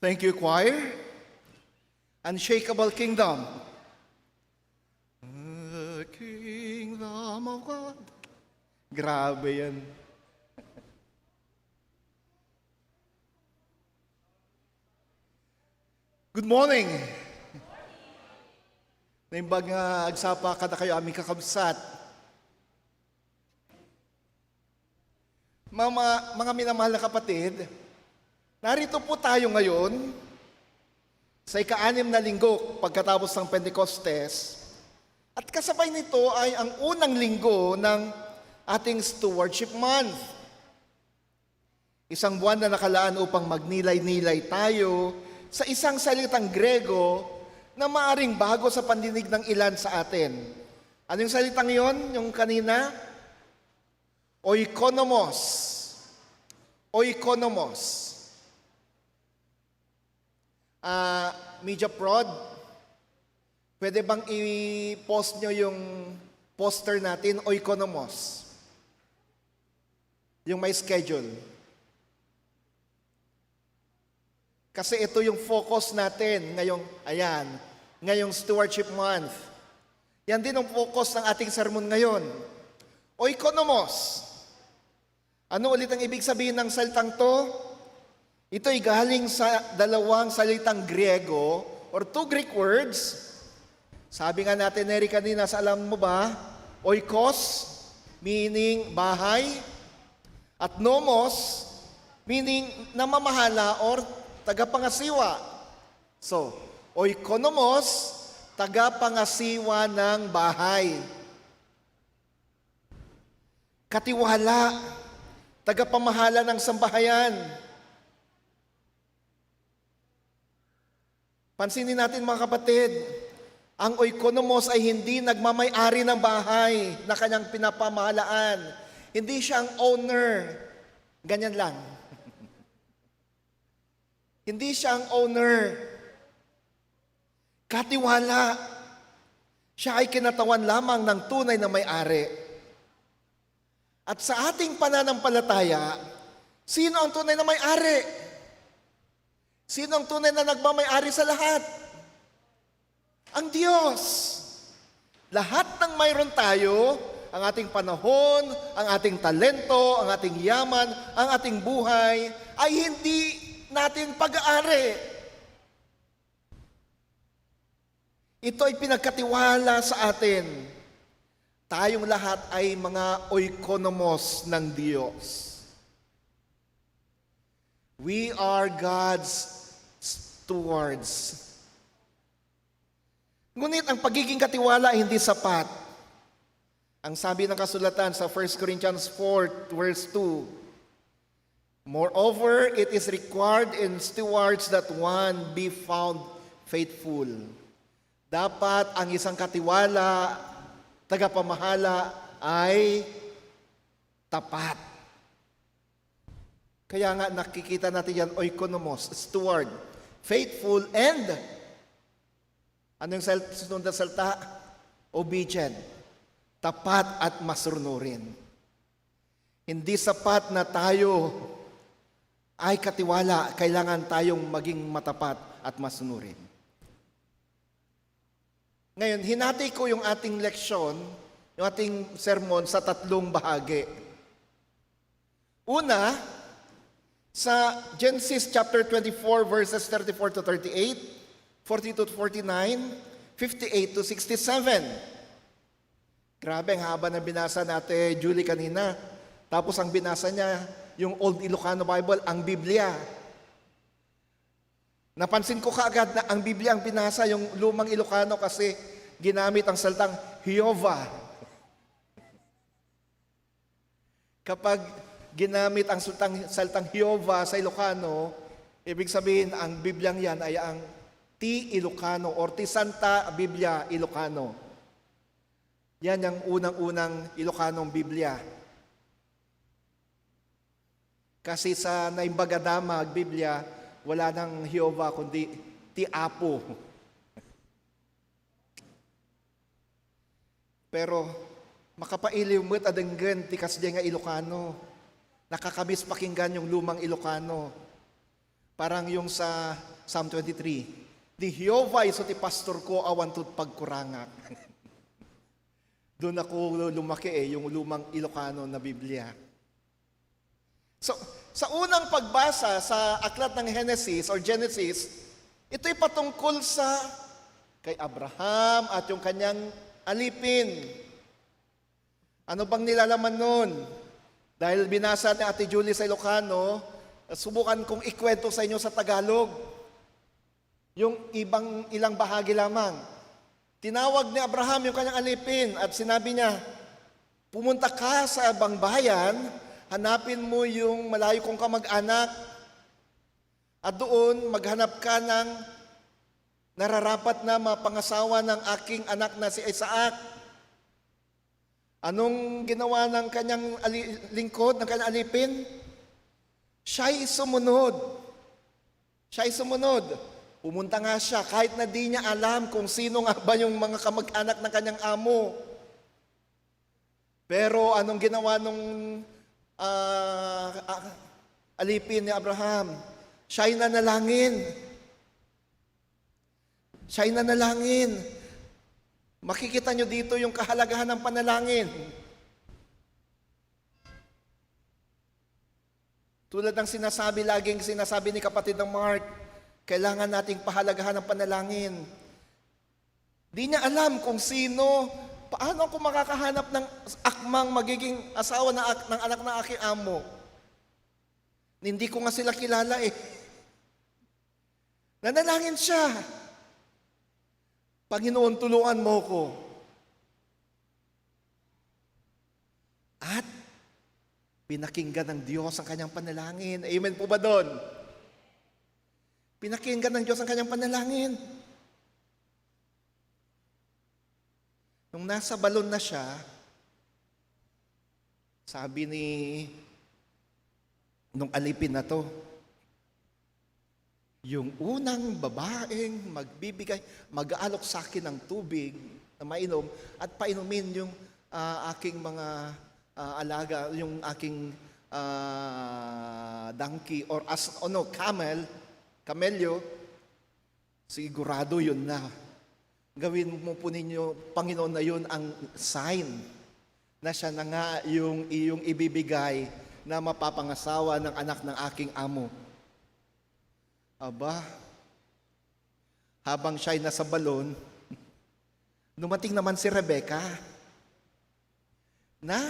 Thank you, choir. Unshakable Kingdom. The Kingdom of God. Grabe yan. Good morning. Naimbag nga agsapa kada kayo aming kakabsat. Mga minamahal na kapatid, narito po tayo ngayon sa ika-6 na linggo pagkatapos ng Pentecostes. At kasabay nito ay ang unang linggo ng ating Stewardship Month. Isang buwan na nakalaan upang magnilay-nilay tayo sa isang salitang Grego na maaring bago sa pandinig ng ilan sa atin. Anong salitang yon? Yung kanina? Oikonomos. Oikonomos. Media Prod, pwede bang i-post nyo yung poster natin, Oikonomos? Yung may schedule. Kasi ito yung focus natin ngayong Stewardship Month. Yan din ang focus ng ating sermon ngayon. Oikonomos. Ano ulit ang ibig sabihin ng salitang to? Ito'y galing sa dalawang salitang Griego or two Greek words. Sabi nga natin, Neri, kanina, sa alam mo ba? Oikos, meaning bahay, at nomos, meaning namamahala or tagapangasiwa. So, oikonomos, tagapangasiwa ng bahay. Katiwala, tagapamahala ng sambahayan. Pansinin natin mga kapatid, ang oikonomos ay hindi nagmamay-ari ng bahay na kanyang pinapamahalaan. Hindi siya ang owner. Ganyan lang. Hindi siya ang owner. Katiwala. Siya ay kinatawan lamang ng tunay na may-ari. At sa ating pananampalataya, sino ang tunay na may-ari? Sino ang tunay na nagmamay-ari sa lahat? Ang Diyos. Lahat ng mayroon tayo, ang ating panahon, ang ating talento, ang ating yaman, ang ating buhay, ay hindi natin pag-aari. Ito ay pinagkatiwala sa atin. Tayong lahat ay mga oikonomos ng Diyos. We are God's stewards. Ngunit ang pagiging katiwala ay hindi sapat. Ang sabi ng kasulatan sa 1 Corinthians 4 verse 2, moreover, it is required in stewards that one be found faithful. Dapat ang isang katiwala, tagapamahala ay tapat. Kaya nga nakikita natin yan, oikonomos, steward, faithful and, anong sunod na salta? Obedient, tapat at masunurin. Hindi sapat na tayo ay katiwala, kailangan tayong maging matapat at masunurin. Ngayon, hinati ko yung ating leksyon, yung ating sermon sa 3 bahagi. Una, sa Genesis chapter 24 verses 34 to 38, 42 to 49, 58 to 67. Grabe, ang haba na binasa natin, Julie, kanina. Tapos ang binasa niya, yung Old Ilocano Bible, ang Biblia. Napansin ko kaagad na ang Biblia ang binasa, yung lumang Ilocano kasi ginamit ang salitang Jehovah. Kapag ginamit ang salitang Jehovah sa Ilocano, ibig sabihin ang Bibliang yan ay ang Ti Ilocano or Ti Santa Biblia Ilocano. Yan ang unang-unang Ilocanong Biblia. Kasi sa Naimbagadamag Biblia, wala nang Jehovah kundi Ti Apo. Pero makapailiw mo't adenggan ti kasdi nga Ilocano. Nakakabis pakinggan yung lumang Ilocano. Parang yung sa Psalm 23. Di Jehovah iso ti pastor ko awan tut pagkurangak. Doon ako lumaki yung lumang Ilocano na Biblia. So, sa unang pagbasa sa aklat ng Genesis, ito'y patungkol sa kay Abraham at yung kanyang alipin. Ano bang nilalaman nun? Dahil binasa ni Ate Julie sa Ilocano, subukan kong ikwento sa inyo sa Tagalog. Yung ilang bahagi lamang. Tinawag ni Abraham yung kanyang alipin at sinabi niya, pumunta ka sa ibang bayan, hanapin mo yung malayo kong kamag-anak at doon maghanap ka ng nararapat na mapangasawa ng aking anak na si Isaac. Anong ginawa ng kanyang lingkod, ng kanyang alipin? Siya'y sumunod. Pumunta nga siya kahit na di niya alam kung sino nga ba yung mga kamag-anak ng kanyang amo. Pero anong ginawa nung alipin ni Abraham? Siya'y nanalangin. Makikita nyo dito yung kahalagahan ng panalangin. Tulad ng laging sinasabi ni kapatid ng Mark, kailangan nating pahalagahan ng panalangin. Di niya alam kung sino, paano ako makakahanap ng akmang magiging asawa ng anak ng aking amo. Hindi ko nga sila kilala eh. Nanalangin siya. Panginoon, tulungan mo ko. At pinakinggan ng Diyos ang kanyang panalangin. Amen po ba doon? Pinakinggan ng Diyos ang kanyang panalangin. Nung nasa balon na siya, sabi nung alipin na to, yung unang babaeng mag-aalok sa akin ng tubig na mainom at painumin yung aking mga alaga, yung aking donkey or kamelyo, sigurado yun na. Gawin mo po ninyo, Panginoon, na yun ang sign na siya na nga yung iyong ibibigay na mapapangasawa ng anak ng aking amo. Aba, habang siya'y nasa balon, dumating naman si Rebecca na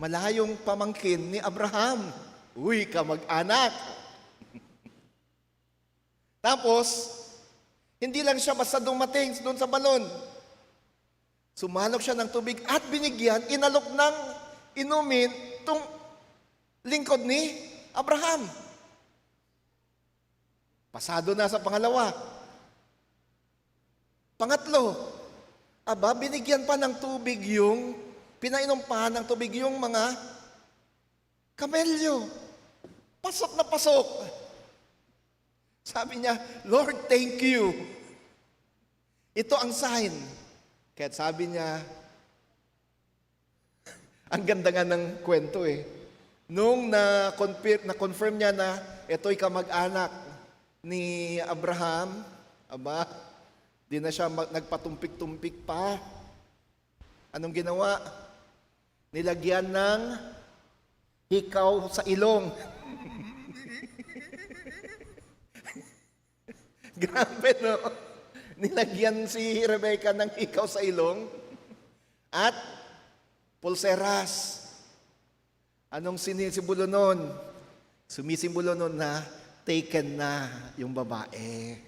malayong pamangkin ni Abraham. Uy, kamag-anak! Tapos, hindi lang siya basta dumating doon sa balon. Sumalok siya ng tubig at binigyan, inalok ng inumin itong lingkod ni Abraham. Pasado na sa pangalawa. Pangatlo, binigyan pa ng tubig pinainom pa ng tubig yung mga kamelyo. Pasok na pasok. Sabi niya, Lord, thank you. Ito ang sign. Kaya sabi niya, ang ganda nga ng kwento eh. Nung na-confirm niya na ito'y kamag-anak ni Abraham, di na siya nagpatumpik-tumpik pa. Anong ginawa? Nilagyan ng hikaw sa ilong. Grabe, no? Nilagyan si Rebecca ng hikaw sa ilong at pulseras. Anong sinisimbolo nun? Sumisimbolo nun na taken na yung babae.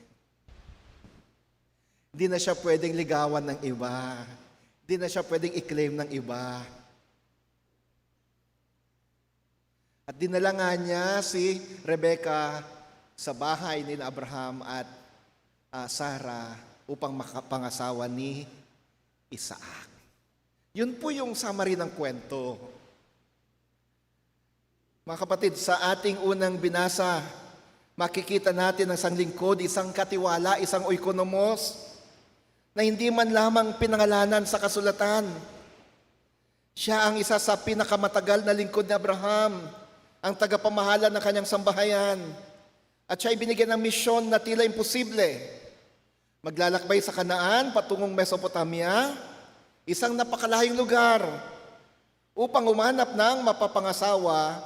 Hindi na siya pwedeng ligawan ng iba. Hindi na siya pwedeng i-claim ng iba. At dinala nga niya si Rebecca sa bahay ni Abraham at Sarah upang makapangasawa ni Isaac. Yun po yung summary ng kwento. Mga kapatid, sa ating unang binasa, makikita natin ang isang lingkod, isang katiwala, isang oikonomos, na hindi man lamang pinangalanan sa kasulatan. Siya ang isa sa pinakamatagal na lingkod ni Abraham, ang tagapamahala ng kanyang sambahayan. At siya ay binigyan ng misyon na tila imposible. Maglalakbay sa Kanaan patungong Mesopotamia, isang napakalayong lugar, upang umanap ng mapapangasawa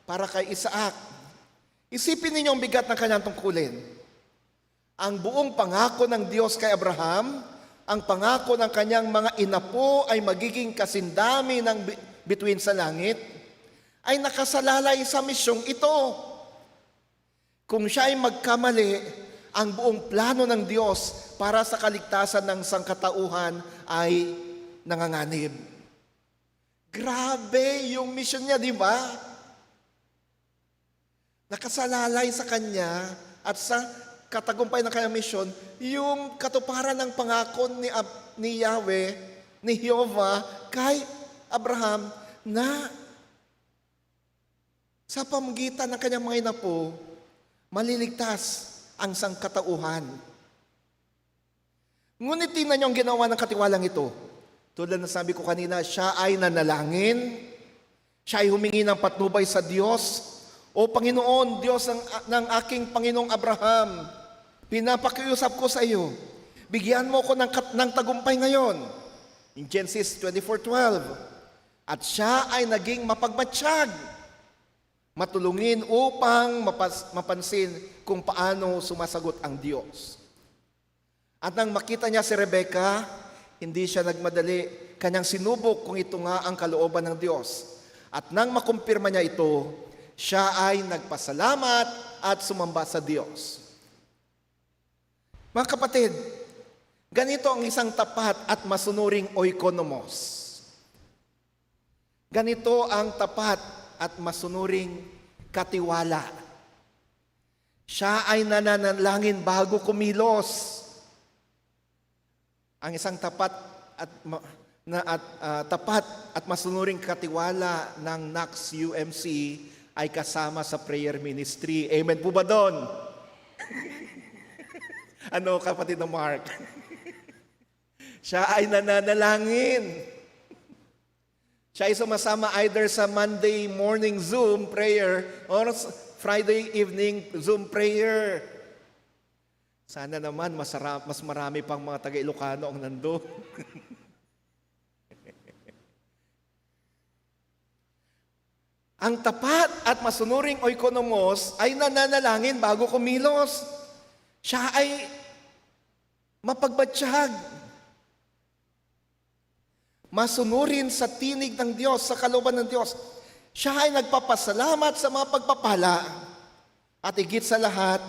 para kay Isaac. Isipin ninyo ang bigat ng kanyang tungkulin. Ang buong pangako ng Diyos kay Abraham, ang pangako ng kanyang mga inapo ay magiging kasindami ng bituin sa langit, ay nakasalalay sa misyong ito. Kung siya ay magkamali, ang buong plano ng Diyos para sa kaligtasan ng sangkatauhan ay nanganganib. Grabe yung mission niya, di ba? Nakasalalay sa kanya at sa katagumpay ng kanyang mission, yung katuparan ng pangako ni Yahweh, ni Jehovah, kay Abraham na sa pamamagitan ng kanyang mga inapo, maliligtas ang sangkatauhan. Ngunit tingnan niyo ang ginawa ng katiwalang ito. Tulad na sabi ko kanina, siya ay nanalangin, siya ay humingi ng patnubay sa Diyos. O Panginoon, Diyos ng aking Panginoong Abraham, pinapakiusap ko sa iyo, bigyan mo ko ng tagumpay ngayon. In Genesis 24:12, at siya ay naging mapagmatsyag, matulungin upang mapansin kung paano sumasagot ang Diyos. At nang makita niya si Rebecca, hindi siya nagmadali, kanyang sinubok kung ito nga ang kalooban ng Diyos. At nang makumpirma niya ito, siya ay nagpasalamat at sumamba sa Diyos. Mga kapatid, ganito ang isang tapat at masunuring oikonomos. Ganito ang tapat at masunuring katiwala. Siya ay nananalangin bago kumilos. Ang isang tapat at masunuring katiwala ng NACS UMC ay kasama sa prayer ministry. Amen po ba doon? Ano, kapatid na Mark? Siya ay nananalangin. Siya ay sumasama either sa Monday morning Zoom prayer or Friday evening Zoom prayer. Sana naman mas marami pang mga taga-Ilocano ang nandun. Ang tapat at masunuring oikonomos ay nananalangin bago kumilos. Siya ay mapagbatsyag. Masunurin sa tinig ng Diyos, sa kalooban ng Diyos. Siya ay nagpapasalamat sa mga pagpapala. At higit sa lahat,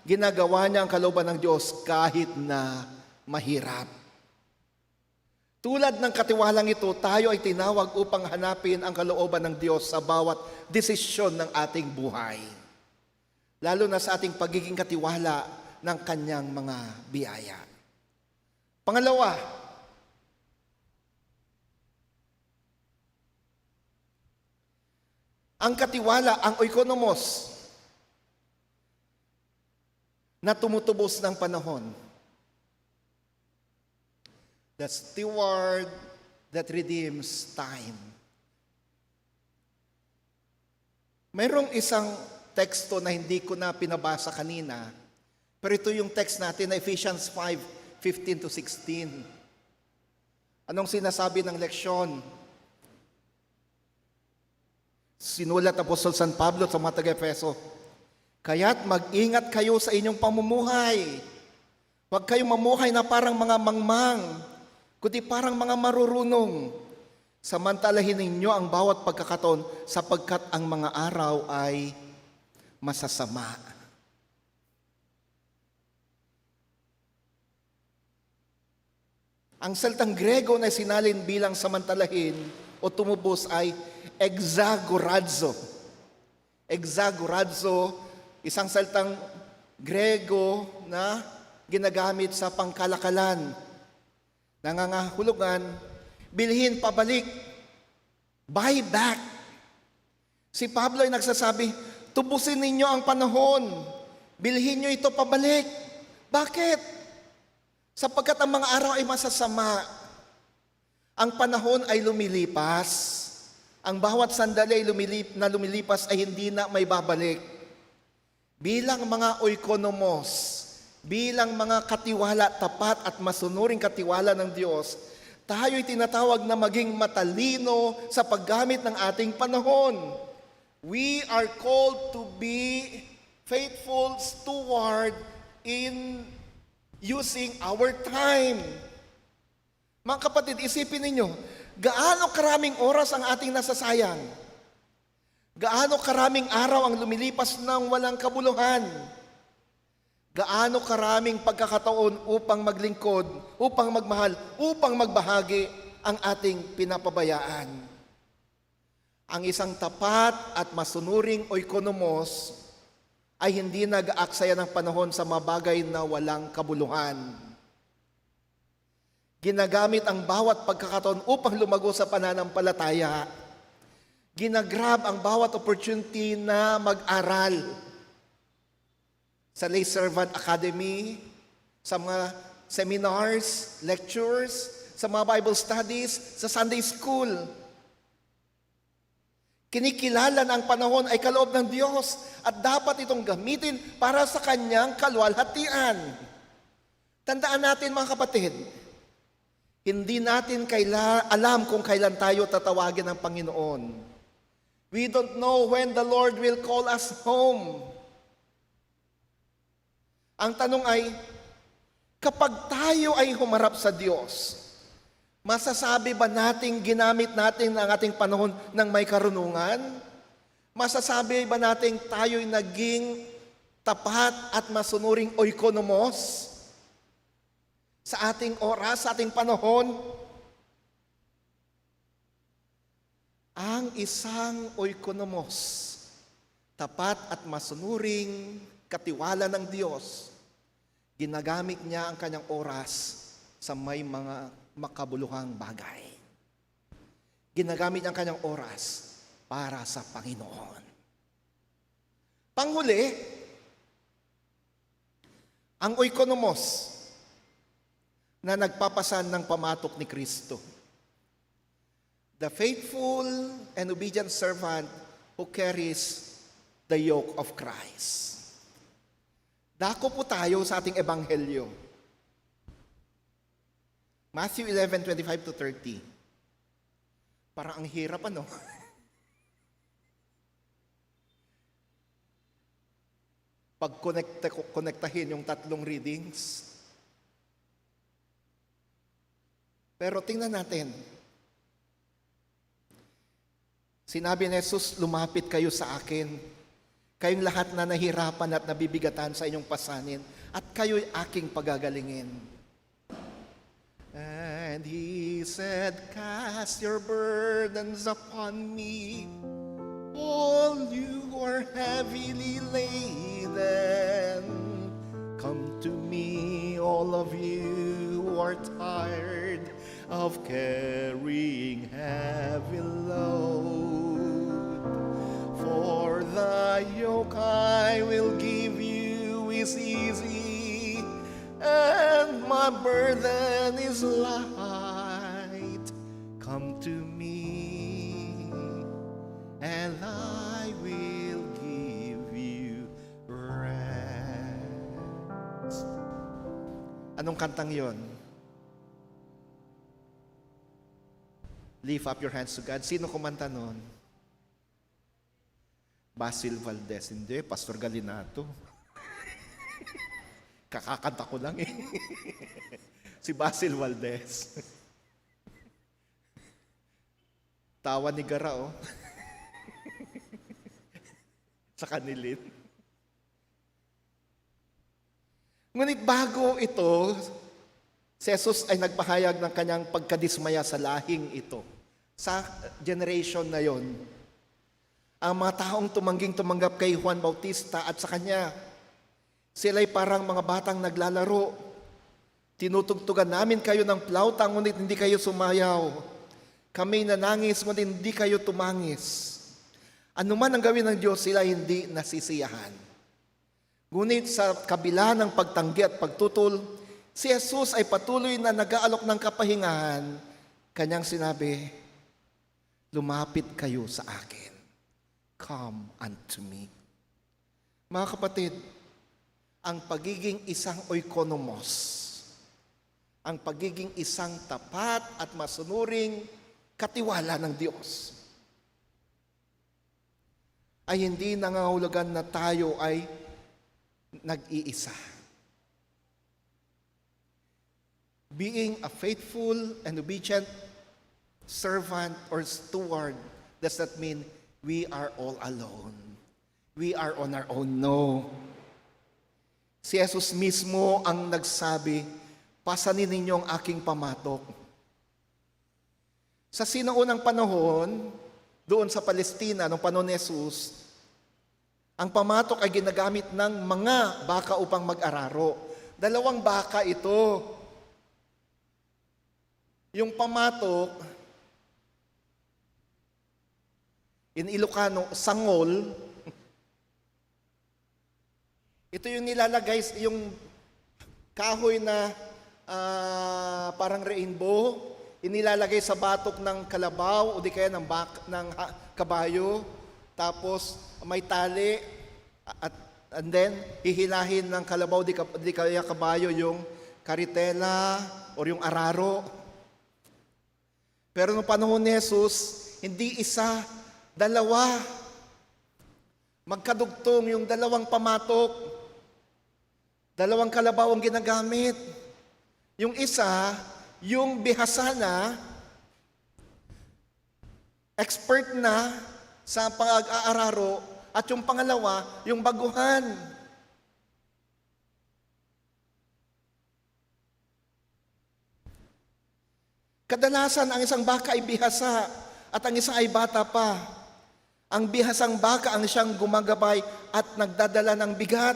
ginagawa niya ang kalooban ng Diyos kahit na mahirap. Tulad ng katiwalang ito, tayo ay tinawag upang hanapin ang kalooban ng Diyos sa bawat desisyon ng ating buhay. Lalo na sa ating pagiging katiwala ng kanyang mga biyaya. Pangalawa, ang katiwala, ang oikonomos, na tumutubos ng panahon. The steward that redeems time. Mayroong isang teksto na hindi ko na pinabasa kanina, pero ito yung text natin na Ephesians 5:15-16. Anong sinasabi ng leksyon? Sinulat Apostol San Pablo sa mga taga-Efeso, kaya't mag-ingat kayo sa inyong pamumuhay. Huwag kayong mamuhay na parang mga mangmang, kundi parang mga marurunong. Samantalahin ninyo ang bawat pagkakataon sapagkat ang mga araw ay masasama. Ang salitang Grego na sinalin bilang samantalahin o tumubos ay exagorazo. Exagorazo, isang salitang Grego na ginagamit sa pangkalakalan, nangangahulugan, bilhin pabalik, buy back. Si Pablo ay nagsasabi, tubusin ninyo ang panahon, bilhin nyo ito pabalik. Bakit? Sapagkat ang mga araw ay masasama. Ang panahon ay lumilipas. Ang bawat sandali na lumilipas ay hindi na may babalik. bilang mga oikonomos, bilang mga katiwala, tapat at masunuring katiwala ng Diyos, tayo'y tinatawag na maging matalino sa paggamit ng ating panahon. We are called to be faithful steward in using our time. Mga kapatid, isipin ninyo, gaano karaming oras ang ating nasasayang? Gaano karaming araw ang lumilipas ng walang kabuluhan? Gaano karaming pagkakataon upang maglingkod, upang magmahal, upang magbahagi ang ating pinapabayaan? Ang isang tapat at masunuring oikonomos ay hindi nag-aaksaya ng panahon sa mabagay na walang kabuluhan. Ginagamit ang bawat pagkakataon upang lumago sa pananampalataya. Ginagrab ang bawat opportunity na mag-aral. Sa Lay Servant Academy, sa mga seminars, lectures, sa mga Bible studies, sa Sunday School. Kinikilala na ang panahon ay kaloob ng Diyos at dapat itong gamitin para sa Kanyang kaluwalhatian. Tandaan natin mga kapatid, hindi natin alam kung kailan tayo tatawagin ng Panginoon. We don't know when the Lord will call us home. Ang tanong ay, kapag tayo ay humarap sa Diyos, masasabi ba nating ginamit natin ang ating panahon ng may karunungan? Masasabi ba nating tayo'y naging tapat at masunuring oikonomos sa ating oras, sa ating panahon? Ang isang oikonomos, tapat at masunuring katiwala ng Diyos, ginagamit niya ang kanyang oras sa may mga makabuluhang bagay. Ginagamit niya ang kanyang oras para sa Panginoon. Panghuli, ang oikonomos na nagpapasan ng pamatok ni Kristo. The faithful and obedient servant who carries the yoke of Christ. Dako po tayo sa ating ebanghelyo. Matthew 11:25-30. Parang ang hirap ano? Pag-konektahin yung tatlong readings. Pero tingnan natin. Sinabi ni Jesus, lumapit kayo sa akin, kayong lahat na nahirapan at nabibigatan sa inyong pasanin, at kayo'y aking pagagalingin. And he said, cast your burdens upon me, all you who are heavily laden. Come to me, all of you who are tired of carrying heavy load. For the yoke I will give you is easy, and my burden is light. Come to me, and I will give you rest. Anong kantang yon? Lift up your hands to God. Sino kumanta nun? Basil Valdez. Hindi, Pastor Galinato. Kakakanta ko lang eh. Si Basil Valdez. Tawa ni Gara, oh. Sa kanilin. Ngunit bago ito, si Jesus ay nagpahayag ng kanyang pagkadismaya sa lahing ito. Sa generation na yon, ang mga taong tumangging-tumanggap kay Juan Bautista at sa kanya, sila'y parang mga batang naglalaro. Tinutugtugan namin kayo ng plauta, ngunit hindi kayo sumayaw. Kami nanangis, ngunit hindi kayo tumangis. Ano man ang gawin ng Diyos, sila hindi nasisiyahan. Ngunit sa kabila ng pagtanggi at pagtutol, si Jesus ay patuloy na nag-aalok ng kapahingahan. Kanyang sinabi, lumapit kayo sa akin. Come unto me. Mga kapatid, ang pagiging isang oikonomos, ang pagiging isang tapat at masunuring katiwala ng Diyos, ay hindi nangangahulugan na tayo ay nag-iisa. Being a faithful and obedient servant or steward does not mean we are all alone. We are on our own. No. Si Jesus mismo ang nagsabi, pasanin ninyo ang aking pamatok. Sa sinaunang panahon, doon sa Palestina, noong panahon ni Jesus, ang pamatok ay ginagamit ng mga baka upang mag-araro. 2 baka ito. Yung pamatok, in Ilocano, sangol. Ito yung nilalagay, yung kahoy na parang rainbow, inilalagay sa batok ng kalabaw o di kaya ng kabayo. Tapos may tali and then hihilahin ng kalabaw di kaya kabayo yung karitela o yung araro. Pero noong panahon ni Jesus, hindi isa, 2. Magkadugtong yung 2 pamatok. 2 kalabaw ang ginagamit. Yung isa, yung bihasana, expert na sa pag-aararo, at yung pangalawa, yung baguhan. Kadalasan, ang isang baka ay bihasa at ang isa ay bata pa. Ang bihasang baka ang siyang gumagabay at nagdadala ng bigat.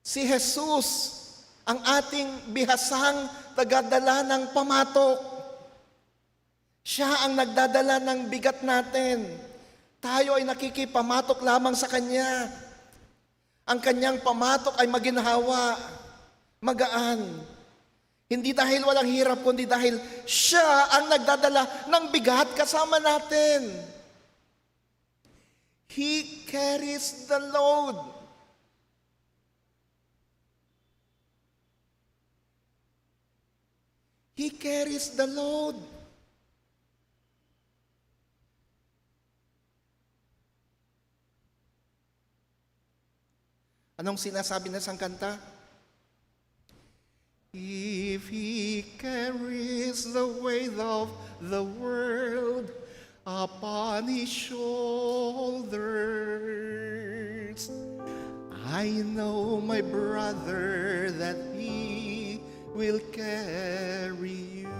Si Jesus, ang ating bihasang tagadala ng pamatok. Siya ang nagdadala ng bigat natin. Tayo ay nakikipamatok lamang sa Kanya. Ang Kanyang pamatok ay maginhawa, magaan. Hindi dahil walang hirap, kundi dahil siya ang nagdadala ng bigat kasama natin. He carries the load. He carries the load. Anong sinasabi na sang kanta? If He carries the weight of the world upon His shoulders, I know, my brother, that He will carry you.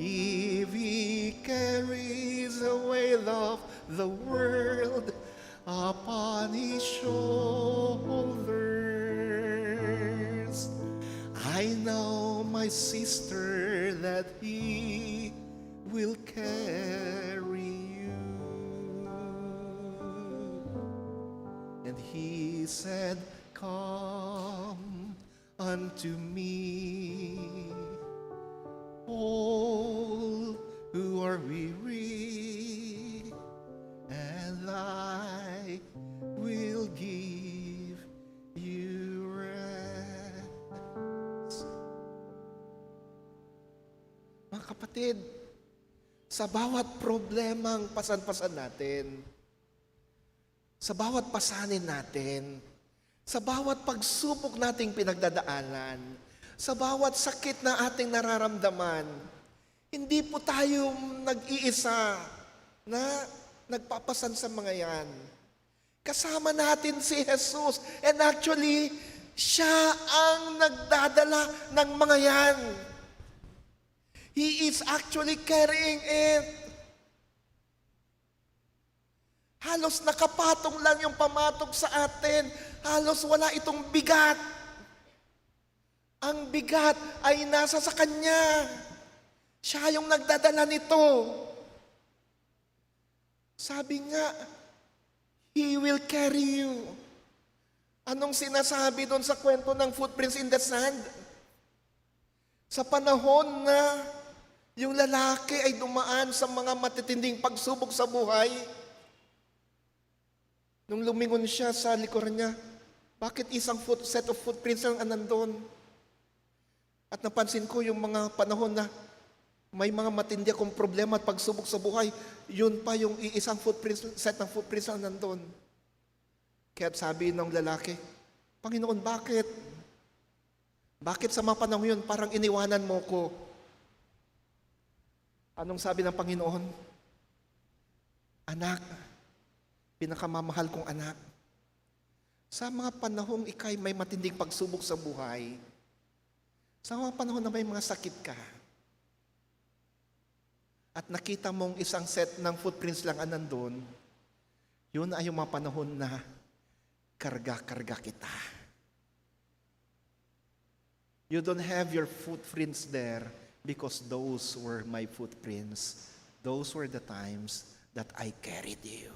If He carries the weight of the world upon His shoulders, I know, my sister, that He will carry you. And He said, come unto me, all who are weary, and I will give you rest. Mga kapatid, sa bawat problemang pasan-pasan natin, sa bawat pasanin natin, sa bawat pagsubok nating pinagdadaanan, sa bawat sakit na ating nararamdaman, hindi po tayo nag-iisa na nagpapasan sa mga yan. Kasama natin si Jesus. And actually, siya ang nagdadala ng mga yan. He is actually carrying it. Halos nakapatong lang yung pamatok sa atin. Halos wala itong bigat. Ang bigat ay nasa sa Kanya. Siya yung nagdadala nito. Sabi nga, He will carry you. Anong sinasabi doon sa kwento ng footprints in the sand? Sa panahon na yung lalaki ay dumaan sa mga matitinding pagsubok sa buhay, Nung lumingon siya sa likuran niya, bakit isang set of footprints lang ang nandun? At napansin ko yung mga panahon na may mga matindi akong problema at pagsubok sa buhay, yun pa yung isang set ng footprints lang nandun. Kaya sabi ng lalaki, Panginoon, bakit? Bakit sa mga panahon yun parang iniwanan mo ko? Anong sabi ng Panginoon? Anak, pinakamamahal kong anak, sa mga panahong ikay may matinding pagsubok sa buhay, sa mga panahon na may mga sakit ka, at nakita mong isang set ng footprints lang ang nandun, yun ay yung mga panahon na karga-karga kita. You don't have your footprints there because those were my footprints. Those were the times that I carried you.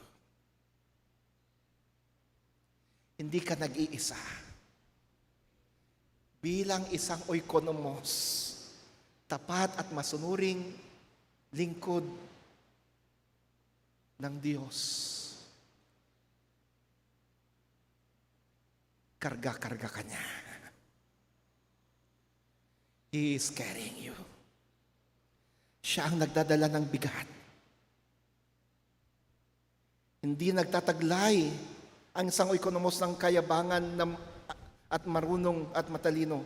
Hindi ka nag-iisa. Bilang isang oikonomos, tapat at masunuring lingkod ng Diyos. Karga-karga ka niya. He is carrying you. Siya ang nagdadala ng bigat. Hindi nagtataglay ang isang oikonomos ng kayabangan at marunong at matalino.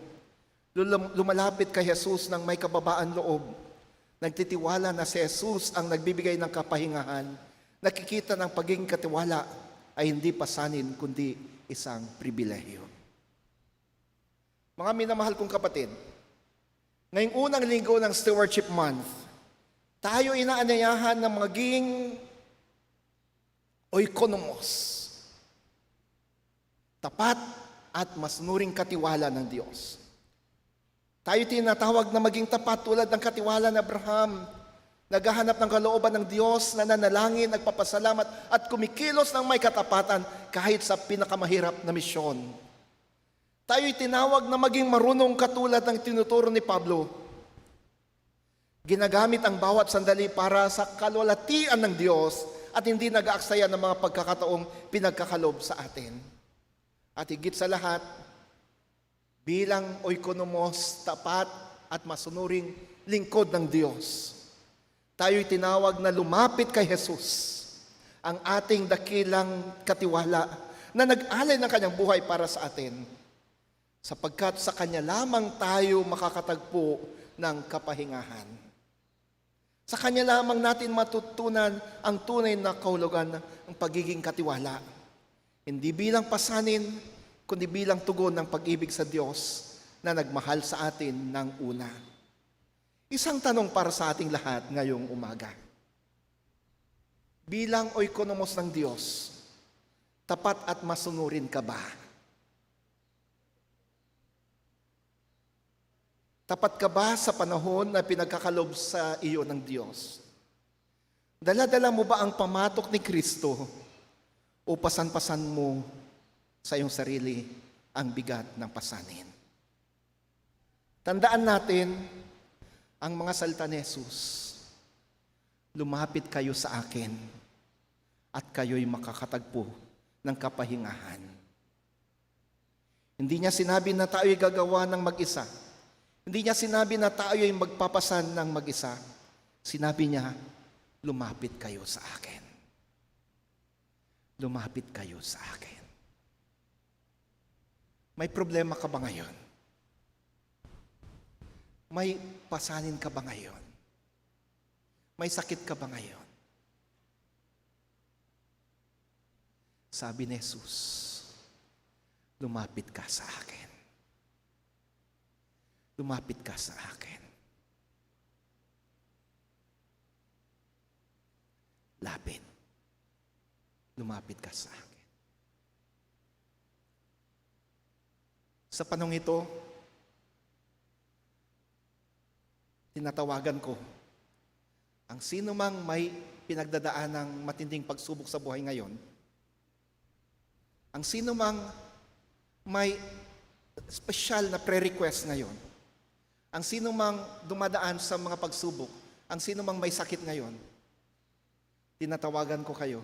Lumalapit kay Jesus ng may kababaan loob. Nagtitiwala na si Jesus ang nagbibigay ng kapahingahan. Nakikita ng pagiging katiwala ay hindi pasanin kundi isang pribilehyo. Mga minamahal kong kapatid, ngayong unang linggo ng Stewardship Month, tayo inaanyayahan na maging oikonomos, tapat at masunuring katiwala ng Diyos. Tayo tinatawag na maging tapat tulad ng katiwala ni Abraham, naghahanap ng kalooban ng Diyos, nananalangin, nagpapasalamat at kumikilos ng may katapatan kahit sa pinakamahirap na misyon. Tayo'y tinawag na maging marunong katulad ng tinuturo ni Pablo. Ginagamit ang bawat sandali para sa kalwalatian ng Diyos at hindi nag-aaksaya ng mga pagkakataong pinagkakalob sa atin. At higit sa lahat, bilang oikonomos, tapat at masunuring lingkod ng Diyos, tayo'y tinawag na lumapit kay Jesus, ang ating dakilang katiwala na nag-alay ng kanyang buhay para sa atin, sapagkat sa kanya lamang tayo makakatagpo ng kapahingahan. Sa kanya lamang natin matutunan ang tunay na kahulugan ng pagiging katiwala. Hindi bilang pasanin, kundi bilang tugon ng pag-ibig sa Diyos na nagmahal sa atin ng una. Isang tanong para sa ating lahat ngayong umaga. Bilang oikonomos ng Diyos, tapat at masunurin ka ba? Tapat ka ba sa panahon na pinagkakalob sa iyo ng Diyos? Dala-dala mo ba ang pamatok ni Kristo o pasan-pasan mo sa iyong sarili ang bigat ng pasanin? Tandaan natin ang mga salita ni Jesus. Lumapit kayo sa akin at kayo'y makakatagpo ng kapahingahan. Hindi niya sinabi na tayo'y gagawa ng mag-isa. Hindi niya sinabi na tayo'y magpapasan ng mag-isa. Sinabi niya, lumapit kayo sa akin. Lumapit kayo sa akin. May problema ka ba ngayon? May pasanin ka ba ngayon? May sakit ka ba ngayon? Sabi ni Jesus, lumapit ka sa akin. Lumapit ka sa akin. Lapit. Lumapit ka sa akin. Sa panahong ito, tinatawagan ko ang sino mang may pinagdadaan ng matinding pagsubok sa buhay ngayon, ang sino mang may special na pre-request ngayon, ang sino mang dumadaan sa mga pagsubok, ang sino mang may sakit ngayon, tinatawagan ko kayo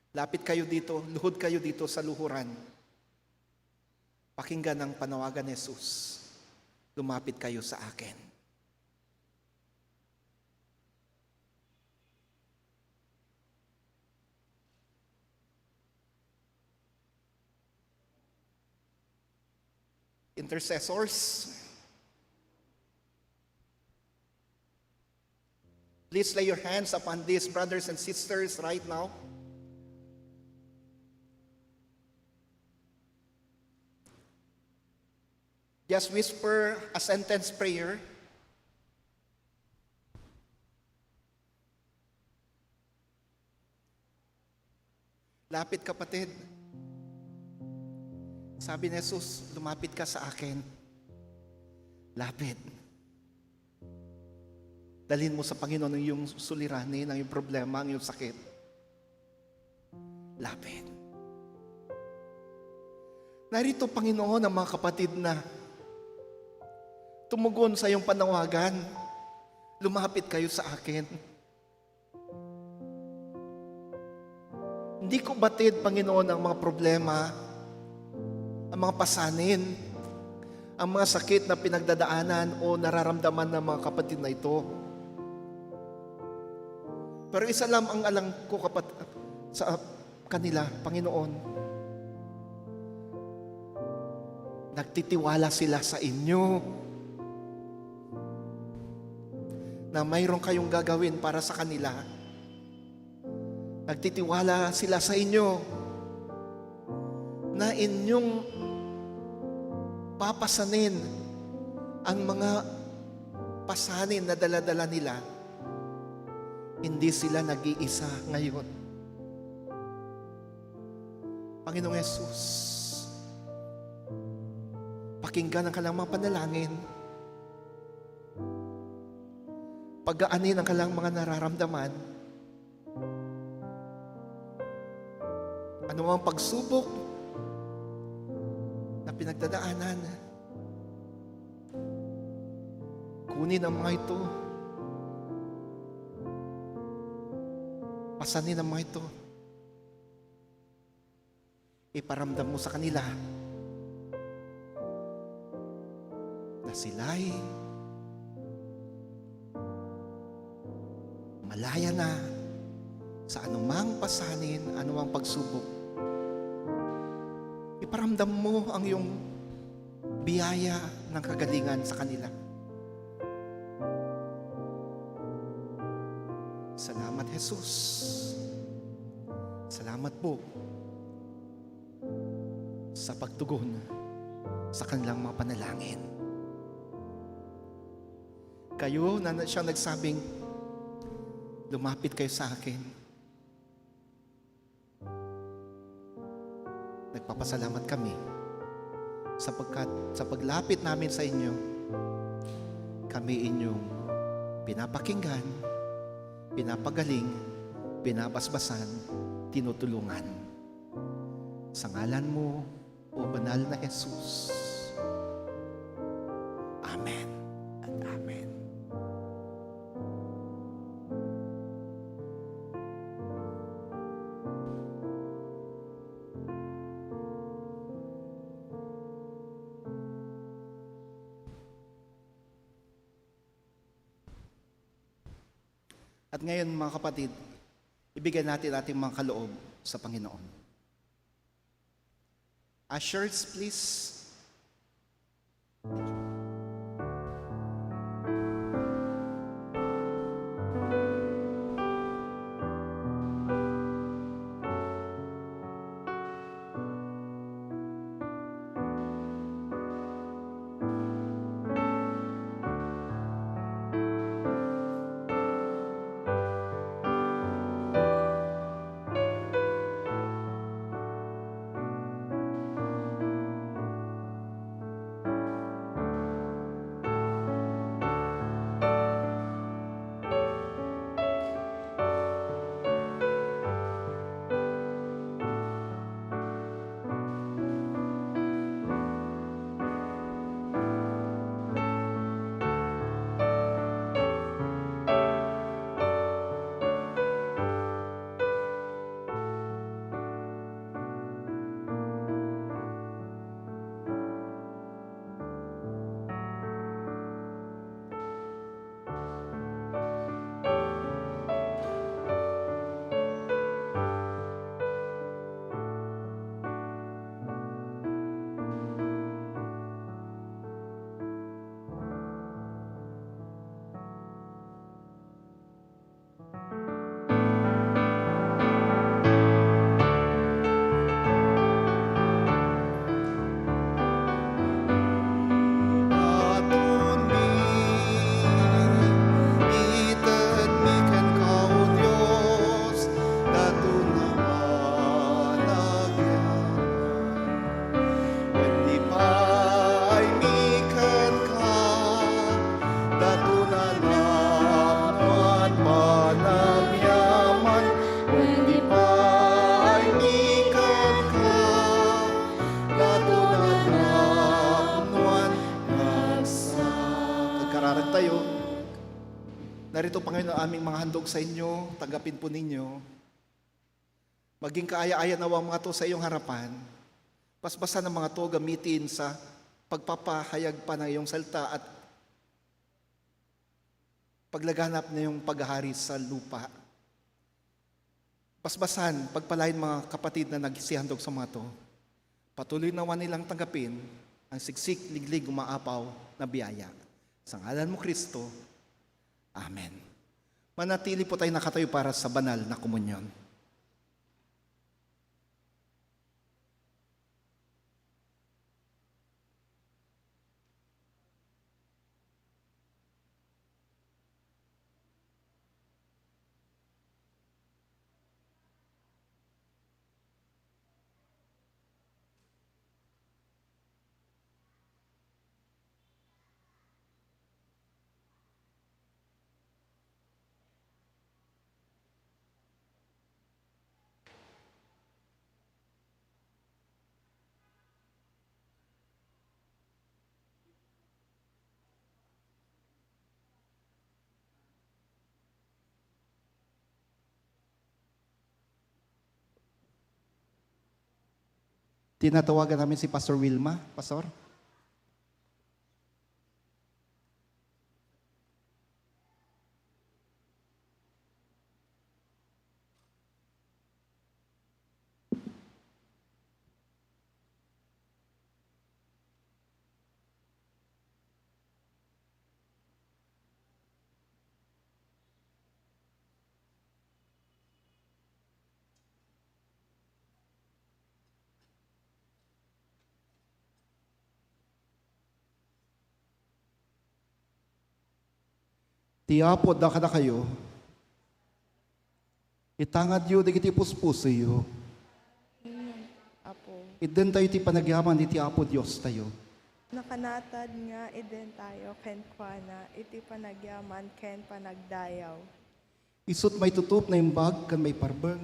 Lapit kayo dito, luhod kayo dito sa luhuran. Pakinggan ang panawagan ni Jesus. Lumapit kayo sa akin. Intercessors, please lay your hands upon these brothers and sisters right now. Just whisper a sentence prayer. Lapit, kapatid. Sabi ni Jesus, lumapit ka sa akin. Lapit. Dalhin mo sa Panginoon ang iyong suliranin, ang iyong problema, ang iyong sakit. Lapit. Narito, Panginoon, ang mga kapatid na tumugon sa iyong panawagan. Lumapit kayo sa akin. Hindi ko batid, Panginoon, ang mga problema, ang mga pasanin, ang mga sakit na pinagdadaanan o nararamdaman ng mga kapatid na ito. Pero isa lang ang alam ko sa kanila, Panginoon. Nagtitiwala sila sa inyo na mayroon kayong gagawin para sa kanila. Nagtitiwala sila sa inyo na inyong papasanin ang mga pasanin na dala-dala nila. Hindi sila nag-iisa ngayon. Panginoong Yesus, pakinggan ang kanilang mga panalangin. Pagaanin ang kanilang mga nararamdaman. Ano ang pagsubok na pinagdadaanan, kunin ang mga ito. Pasanin ang mga ito. Iparamdam mo sa kanila na sila'y malaya na sa anumang pasanin, anumang pagsubok. Iparamdam mo ang iyong biyaya ng kagalingan sa kanila. Salamat, Jesus. Salamat po sa pagtugon sa kanilang mga panalangin. Kayo na siya nagsabing, lumapit kayo sa akin. Nagpapasalamat kami sapagkat sa paglapit namin sa inyo, kami inyong pinapakinggan, pinapagaling, pinabasbasan, tinutulungan. Sa ngalan mo, o banal na Jesus. Amen at amen. At ngayon, mga kapatid, ibigay natin ating mga kaloob sa Panginoon. Ushers, please. Narito, Panginoon, ang aming mga handog sa inyo. Tanggapin po ninyo. Maging kaaya-aya nawa ang mga to sa iyong harapan. Paspasan ng mga to gamitin sa pagpapahayag pa ng iyong salita at paglaganap na iyong paghahari sa lupa. Pasbasan, pagpalain mga kapatid na nagsisihandog sa mga to. Patuloy nawa nilang tanggapin ang siksik, liglig, umaapaw na biyaya. Sa ngalan mo, Kristo. Amen. Manatili po tayo nakatayo para sa banal na komunyon. Tinatawagan namin si Pastor Wilma. Pastor? Tiapod na kada kayo. Itangad yu, di kiti puspuso yu. Apo. Iden tayo ti panagyaman, di tiapod Diyos tayo. Nakanatad nga iden tayo ken kuana iti panagyaman ken panagdayaw. Isut may tutup na imbag kan may parbeng.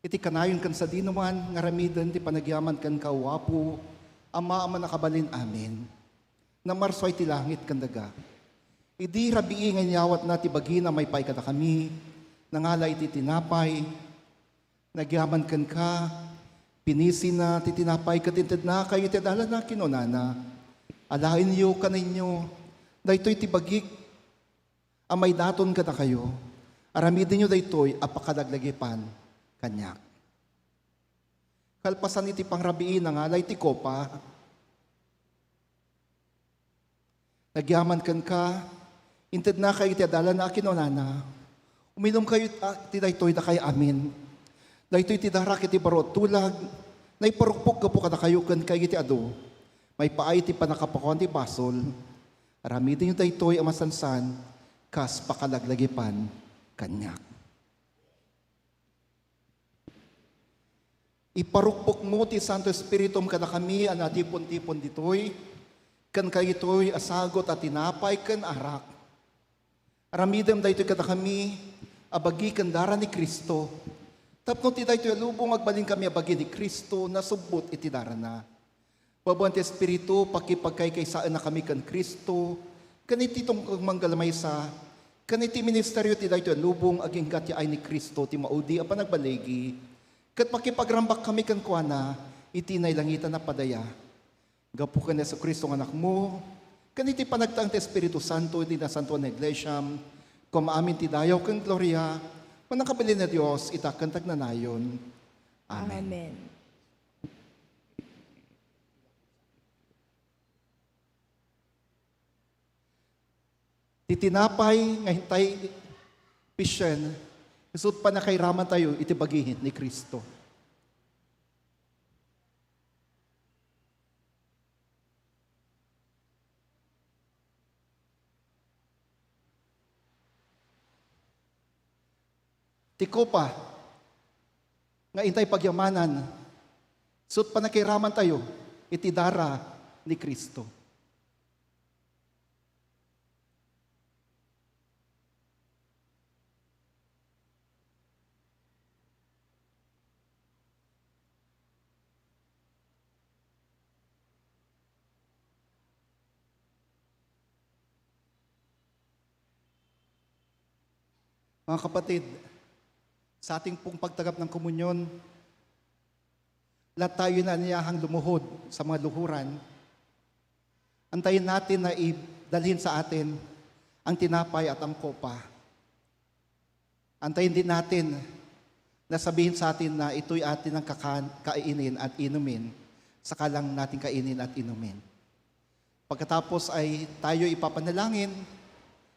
Iti kanayon kan sa dinuman, ngaramidan ti panagyaman kan kawapo, ama nakabalin amin. Na marsoy ti langit kan daga. Idi rabii nga niyawat na ti bagina may pay kada kami, nangala iti tinapay, nagyaman kan ka, pinisi na ti tinapay katinted na kayo ti adala na kinunana. Alain niyo kaninyo, daytoy ti bagik, amay daton kada kayo, aramidin niyo daytoy apakadaglagipan kanyak. Kalpasan iti pangrabii nangala iti kopa, nagyaman kan ka, inted na kayo ti adala na kinunana, uminom kayo ti daytoy da kayo amin. Daytoy ti darak iti barot tulag, na iparukpok ka po kada kayo kan kayo ti ado. May paay ti panakapakon ti basol, aramidin yung daytoy amasansan, kas pakalaglagipan kanyak. Iparukpok mo ti Santo Espiritum kada kami, anatipon-tipon ditoy, kan kayo ito'y asagot at tinapay kan arak. Aramidem daytoy kada kami, abagi kan dara ni Kristo. Tapno ti daytoy lubong agbalin kami abagi ni Kristo, nasubot iti dara na. Pabuan ti Espiritu, pakipagkaykaysaan na kami kan Kristo, kaniti itong manggalamay sa, kaniti ministeryo ti daytoy lubong aging gatya ay ni Kristo, ti maudi apan nagbalegi, kat pakipagrambak kami kan kuana, iti nailangitan na padaya. Gapu ka na sa Kristo ng anak mo, kaniti panagtang ti Espiritu Santo, iti na Santo na Iglesia, kumaamin ti dayaw kang gloria, manakabili na Diyos, itakang tagnanayon. Amen. Amen. Titinapay, ngahintay, pisyen, isut pa na kay raman tayo, itibagihin ni Kristo. Tiko pa, nga intay pagyamanan, sut panakiraman tayo, itidara ni Kristo. Mga kapatid, sa ating pong pagtanggap ng komunyon, lahat tayo na niyahang lumuhod sa mga luhuran. Antayin natin na idalhin sa atin ang tinapay at ang kopa. Antayin din natin na sabihin sa atin na ito'y atin ang kainin at inumin, saka lang natin kainin at inumin. Pagkatapos ay tayo ipapanalangin,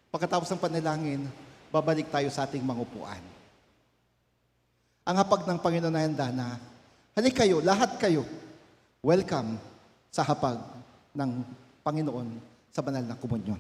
pagkatapos ng panalangin, babalik tayo sa ating mangupuan. Ang hapag ng Panginoon na handa na, halik kayo, lahat kayo, welcome sa hapag ng Panginoon sa banal na komunyon.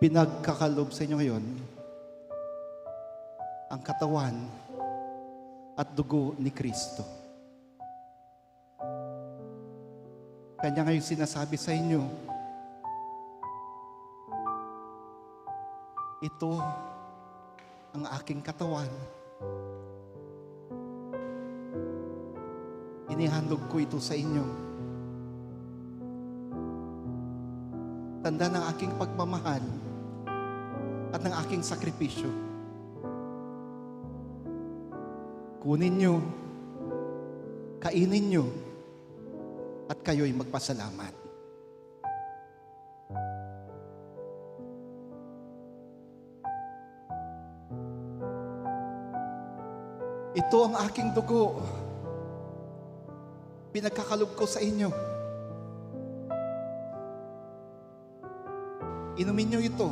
Pinagkakalob sa inyo ngayon ang katawan at dugo ni Kristo. Kanya ngayon sinasabi sa inyo, ito ang aking katawan. Inihandog ko ito sa inyo. Tanda ng aking pagmamahal at ng aking sakripisyo. Kunin nyo, kainin nyo, at kayo'y magpasalamat. Ito ang aking dugo. Pinagkakalob ko sa inyo. Inumin nyo ito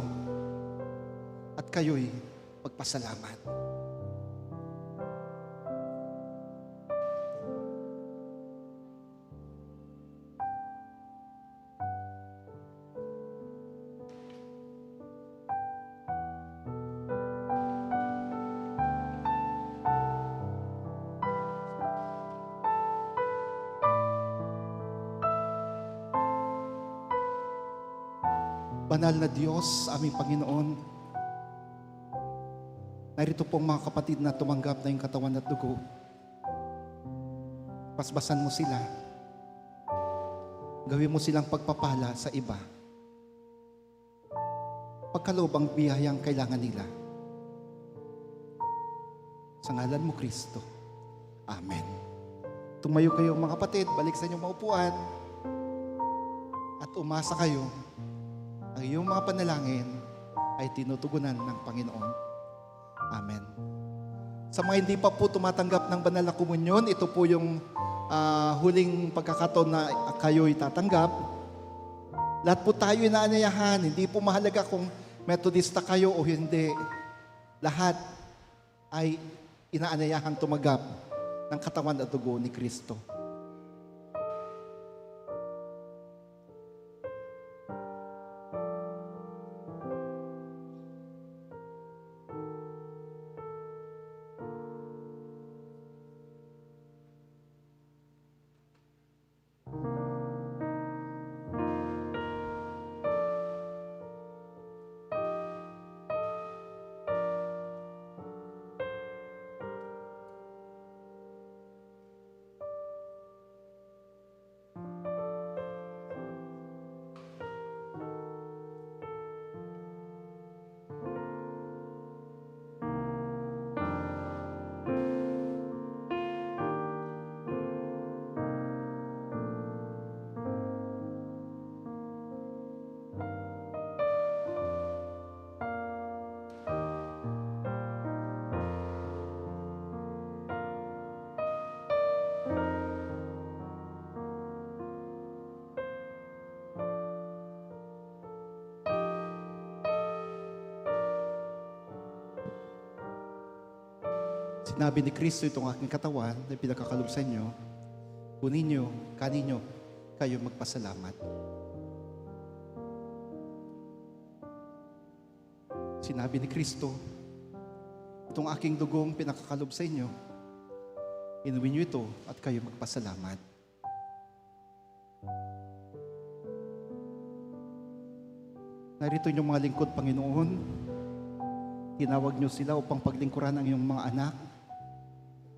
at kayo'y magpasalamat. Banal na Diyos, aming Panginoon, narito pong mga kapatid na tumanggap na yung katawan at dugo. Pasbasan mo sila. Gawin mo silang pagpapala sa iba. Pagkaloob ang biyayang kailangan nila. Sa ngalan mo, Kristo. Amen. Tumayo kayo mga kapatid, balik sa inyong maupuan at umasa kayo. Ang iyong mga panalangin ay tinutugunan ng Panginoon. Amen. Sa mga hindi pa po tumatanggap ng banal na komunyon, ito po yung huling pagkakataon na kayo'y tatanggap. Lahat po tayo inaanyayahan. Hindi po mahalaga kung Metodista kayo o hindi. Lahat ay inaanyayahang tumanggap ng katawan at dugo ni Kristo. Sinabi ni Kristo, itong aking katawan na pinagkakalob sa inyo, kunin nyo, kanin nyo, kayo magpasalamat. Sinabi ni Kristo, itong aking dugong pinakakalob sa inyo, inumin nyo ito at kayo magpasalamat. Narito yung mga lingkod, Panginoon. Tinawag nyo sila upang paglingkuran ang iyong mga anak.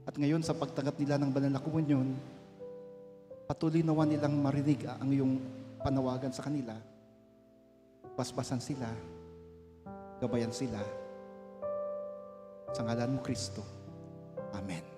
At ngayon sa pagtanggap nila ng banal na komunyon, patuloy nawa nilang marinig ang iyong panawagan sa kanila. Basbasan sila, gabayan sila. Sa ngalan mo, Kristo. Amen.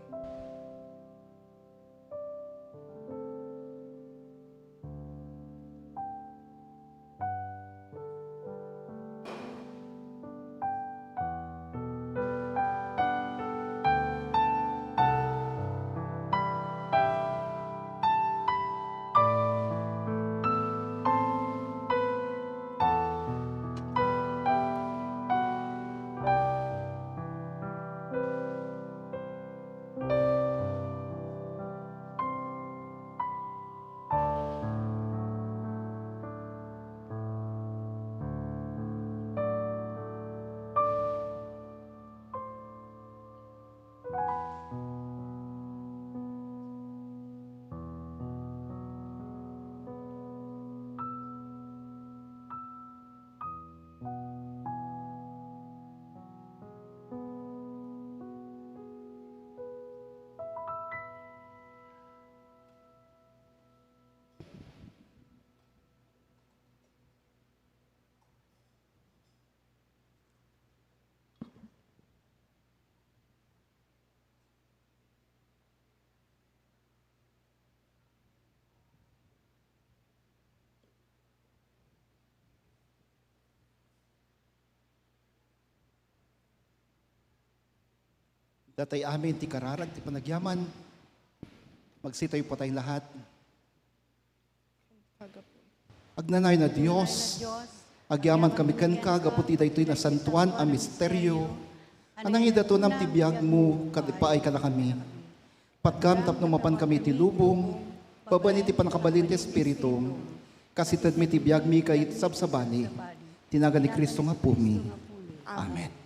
Datay amin, ti kararag, ti panagyaman. Magsitayo po tayong lahat. Agnanay na Diyos, agyaman kami kanka, gaputi daytoy na santuan a misteryo. Anang idato nam tibiyag mo, kadipaay ka na kami. Patgam tapno mapan kami ti lubong, babani ti panakabalin ti Espiritu, kasitad mi tibiyag mi kay sabsabani, tinagal ni Kristo nga pumi. Amen.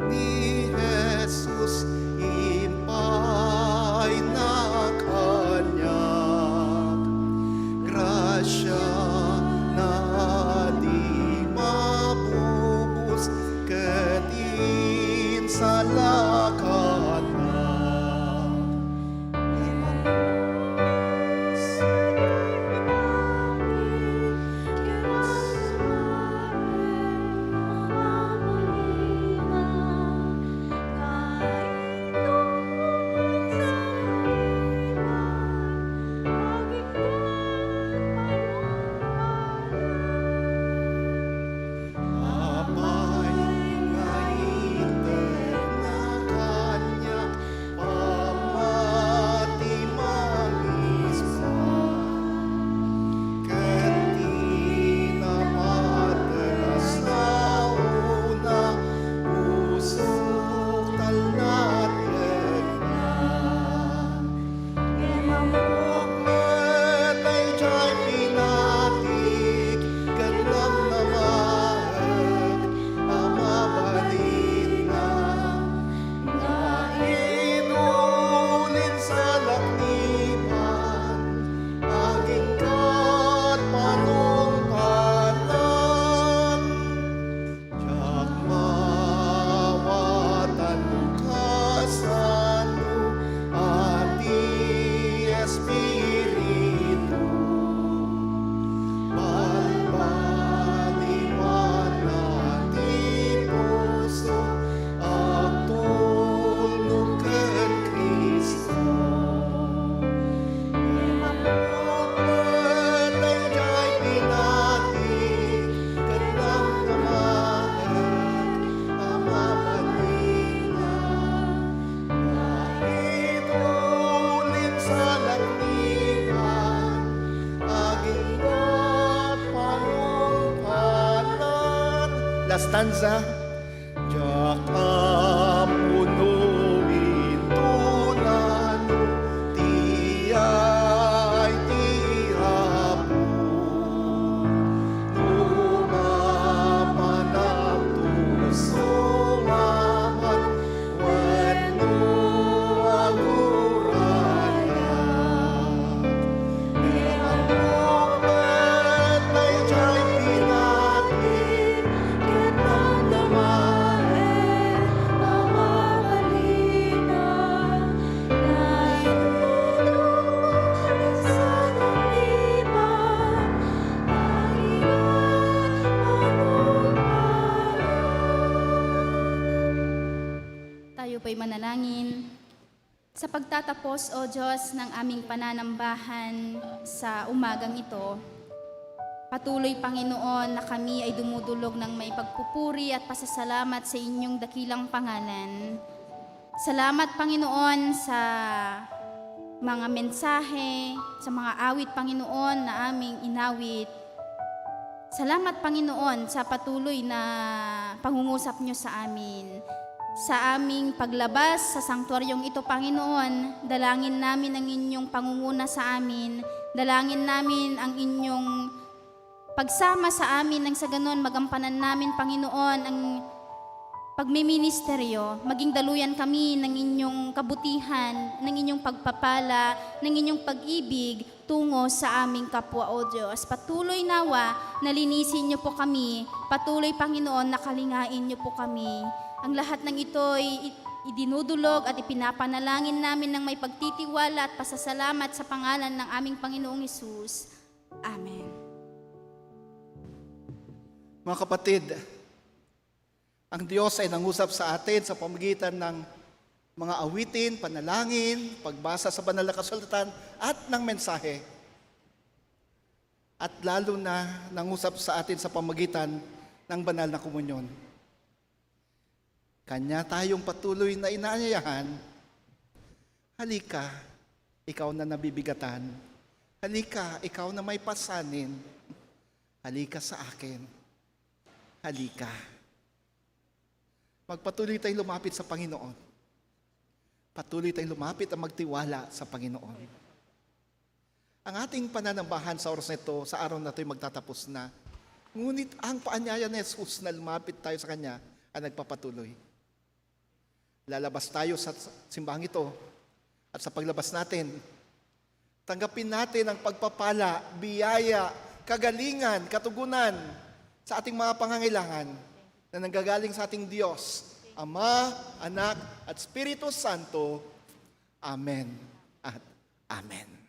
Ni Jesus impay na stanza. Diyak punuin tunano, tiyay tihapon, lumamanap tusumaman, wano agurayan. Ang moment ay jay pinatin, kitang damahin, mamamalina, na itulong sa nalipan, pahingan Tayo po'y manalangin. Sa pagtatapos, O Diyos, ng aming pananambahan sa umagang ito, patuloy, Panginoon, na kami ay dumudulog ng may pagpupuri at pasasalamat sa inyong dakilang pangalan. Salamat, Panginoon, sa mga mensahe, sa mga awit, Panginoon, na aming inawit. Salamat, Panginoon, sa patuloy na pangungusap nyo sa amin. Sa aming paglabas sa sanktuaryong ito, Panginoon, dalangin namin ang inyong pangunguna sa amin. Dalangin namin ang inyong pagsama sa amin nang sa ganon magampanan namin, Panginoon, ang pagmiministeryo. Maging daluyan kami ng inyong kabutihan, ng inyong pagpapala, ng inyong pag-ibig tungo sa aming kapwa, O Diyos. Patuloy nawa, nalinisin niyo po kami. Patuloy, Panginoon, nakalingain niyo po kami. Ang lahat ng ito ay idinudulog at ipinapanalangin namin ng may pagtitiwala at pasasalamat sa pangalan ng aming Panginoong Hesus. Amen. Mga kapatid, ang Diyos ay nangusap sa atin sa pamamagitan ng mga awitin, panalangin, pagbasa sa banal na kasulatan at ng mensahe. At lalo na nangusap sa atin sa pamamagitan ng banal na komunyon. Kanya tayong patuloy na inaanyayahan, halika, ikaw na nabibigatan. Halika, ikaw na may pasanin. Halika sa akin. Halika. Magpatuloy tayong lumapit sa Panginoon. Patuloy tayong lumapit at magtiwala sa Panginoon. Ang ating pananambahan sa oras na ito, sa araw na ito ay magtatapos na. Ngunit ang paanyaya ni Jesus na lumapit tayo sa Kanya ay nagpapatuloy. Lalabas tayo sa simbahang ito at sa paglabas natin, tanggapin natin ang pagpapala, biyaya, kagalingan, katugunan sa ating mga pangangailangan na nanggagaling sa ating Diyos, Ama, Anak, at Espiritu Santo. Amen at Amen.